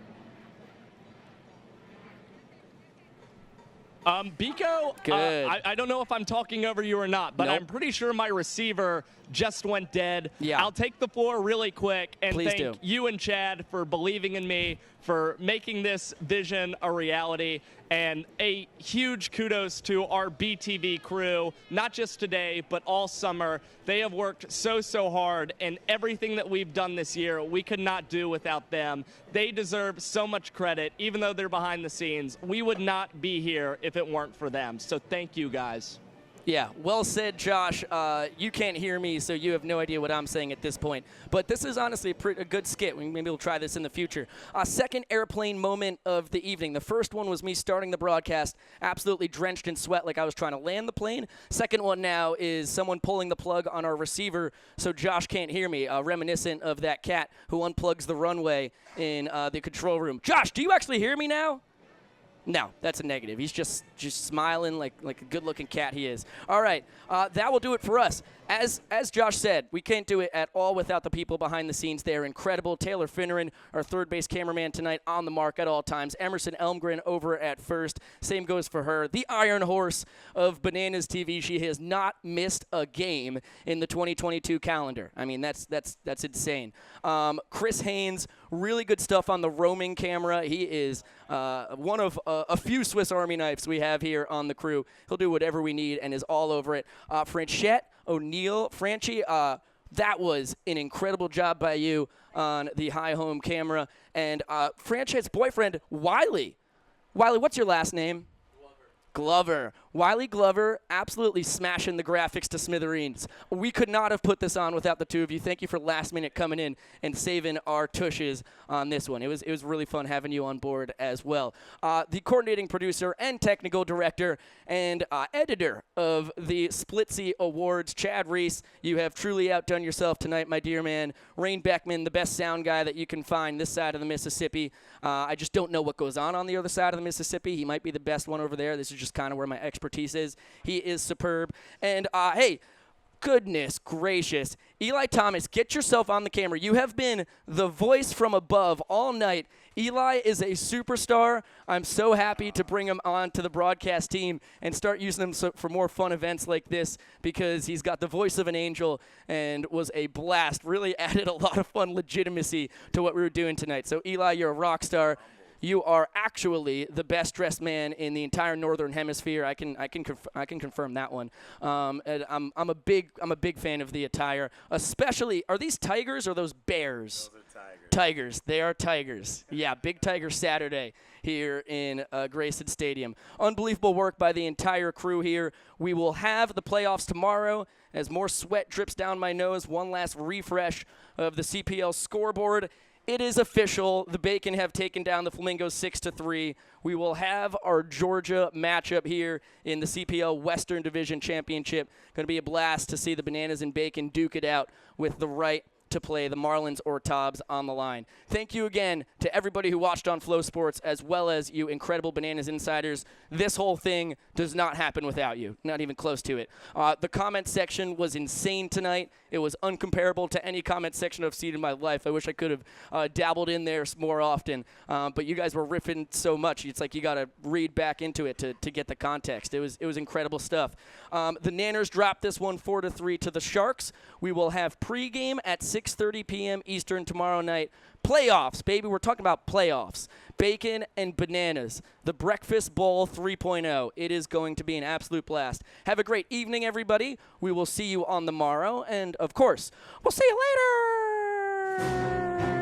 Biko, Good. I don't know if I'm talking over you or not, but Nope. I'm pretty sure my receiver just went dead. Yeah. I'll take the floor really quick and Please thank do. you and Chad for believing in me, for making this vision a reality, and a huge kudos to our BTV crew, not just today, but all summer. They have worked so hard, and everything that we've done this year, we could not do without them. They deserve so much credit, even though they're behind the scenes. We would not be here if it weren't for them, so thank you guys. Yeah, well said, Josh. You can't hear me, so you have no idea what I'm saying at this point. But this is honestly a good skit. Maybe we'll try this in the future. Second airplane moment of the evening. The first one was me starting the broadcast, absolutely drenched in sweat like I was trying to land the plane. Second one now is someone pulling the plug on our receiver so Josh can't hear me, reminiscent of that cat who unplugs the runway in the control room. Josh, do you actually hear me now? No, that's a negative. He's just smiling like a good-looking cat he is. All right, that will do it for us. As Josh said, we can't do it at all without the people behind the scenes. They are incredible. Taylor Finneran, our third base cameraman tonight, on the mark at all times. Emerson Elmgren over at first. Same goes for her. The Iron Horse of Bananas TV. She has not missed a game in the 2022 calendar. I mean, that's insane. Chris Haynes, really good stuff on the roaming camera. He is one of a few Swiss Army knives we have here on the crew. He'll do whatever we need and is all over it. Franchette O'Neill, Franchi, that was an incredible job by you on the high home camera. And Franchette's boyfriend, Wiley. Wiley, what's your last name? Glover. Wiley Glover, absolutely smashing the graphics to smithereens. We could not have put this on without the two of you. Thank you for last minute coming in and saving our tushes on this one. It was really fun having you on board as well. The coordinating producer and technical director and editor of the Splitsie Awards, Chad Reese. You have truly outdone yourself tonight, my dear man. Rain Beckman, the best sound guy that you can find this side of the Mississippi. I just don't know what goes on the other side of the Mississippi. He might be the best one over there. This is just kind of where my expertise is. He is superb. And hey, goodness gracious, Eli Thomas, get yourself on the camera. You have been the voice from above all night. Eli is a superstar. I'm so happy to bring him on to the broadcast team and start using him for more fun events like this, because he's got the voice of an angel and was a blast. Really added a lot of fun legitimacy to what we were doing tonight. So Eli, you're a rock star. You are actually the best dressed man in the entire Northern Hemisphere. I can confirm that one. And I'm a big fan of the attire. Especially, are these tigers or those bears? Those are tigers. Tigers. They are tigers. Yeah, Big Tiger Saturday here in Grayson Stadium. Unbelievable work by the entire crew here. We will have the playoffs tomorrow as more sweat drips down my nose. One last refresh of the CPL scoreboard. It is official. The Bacon have taken down the Flamingos 6-3. We will have our Georgia matchup here in the CPL Western Division Championship. Going to be a blast to see the Bananas and Bacon duke it out with the right to play the Marlins or Tobbs on the line. Thank you again to everybody who watched on Flow Sports, as well as you incredible Bananas insiders. This whole thing does not happen without you. Not even close to it. The comment section was insane tonight. It was uncomparable to any comment section I've seen in my life. I wish I could have dabbled in there more often. But you guys were riffing so much. It's like you got to read back into it to get the context. It was incredible stuff. The Nanners dropped this one 4-3 to the Sharks. We will have pregame at 6:30 p.m. Eastern tomorrow night. Playoffs, baby. We're talking about playoffs. Bacon and Bananas. The Breakfast Bowl 3.0. It is going to be an absolute blast. Have a great evening, everybody. We will see you on the morrow. And, of course, we'll see you later.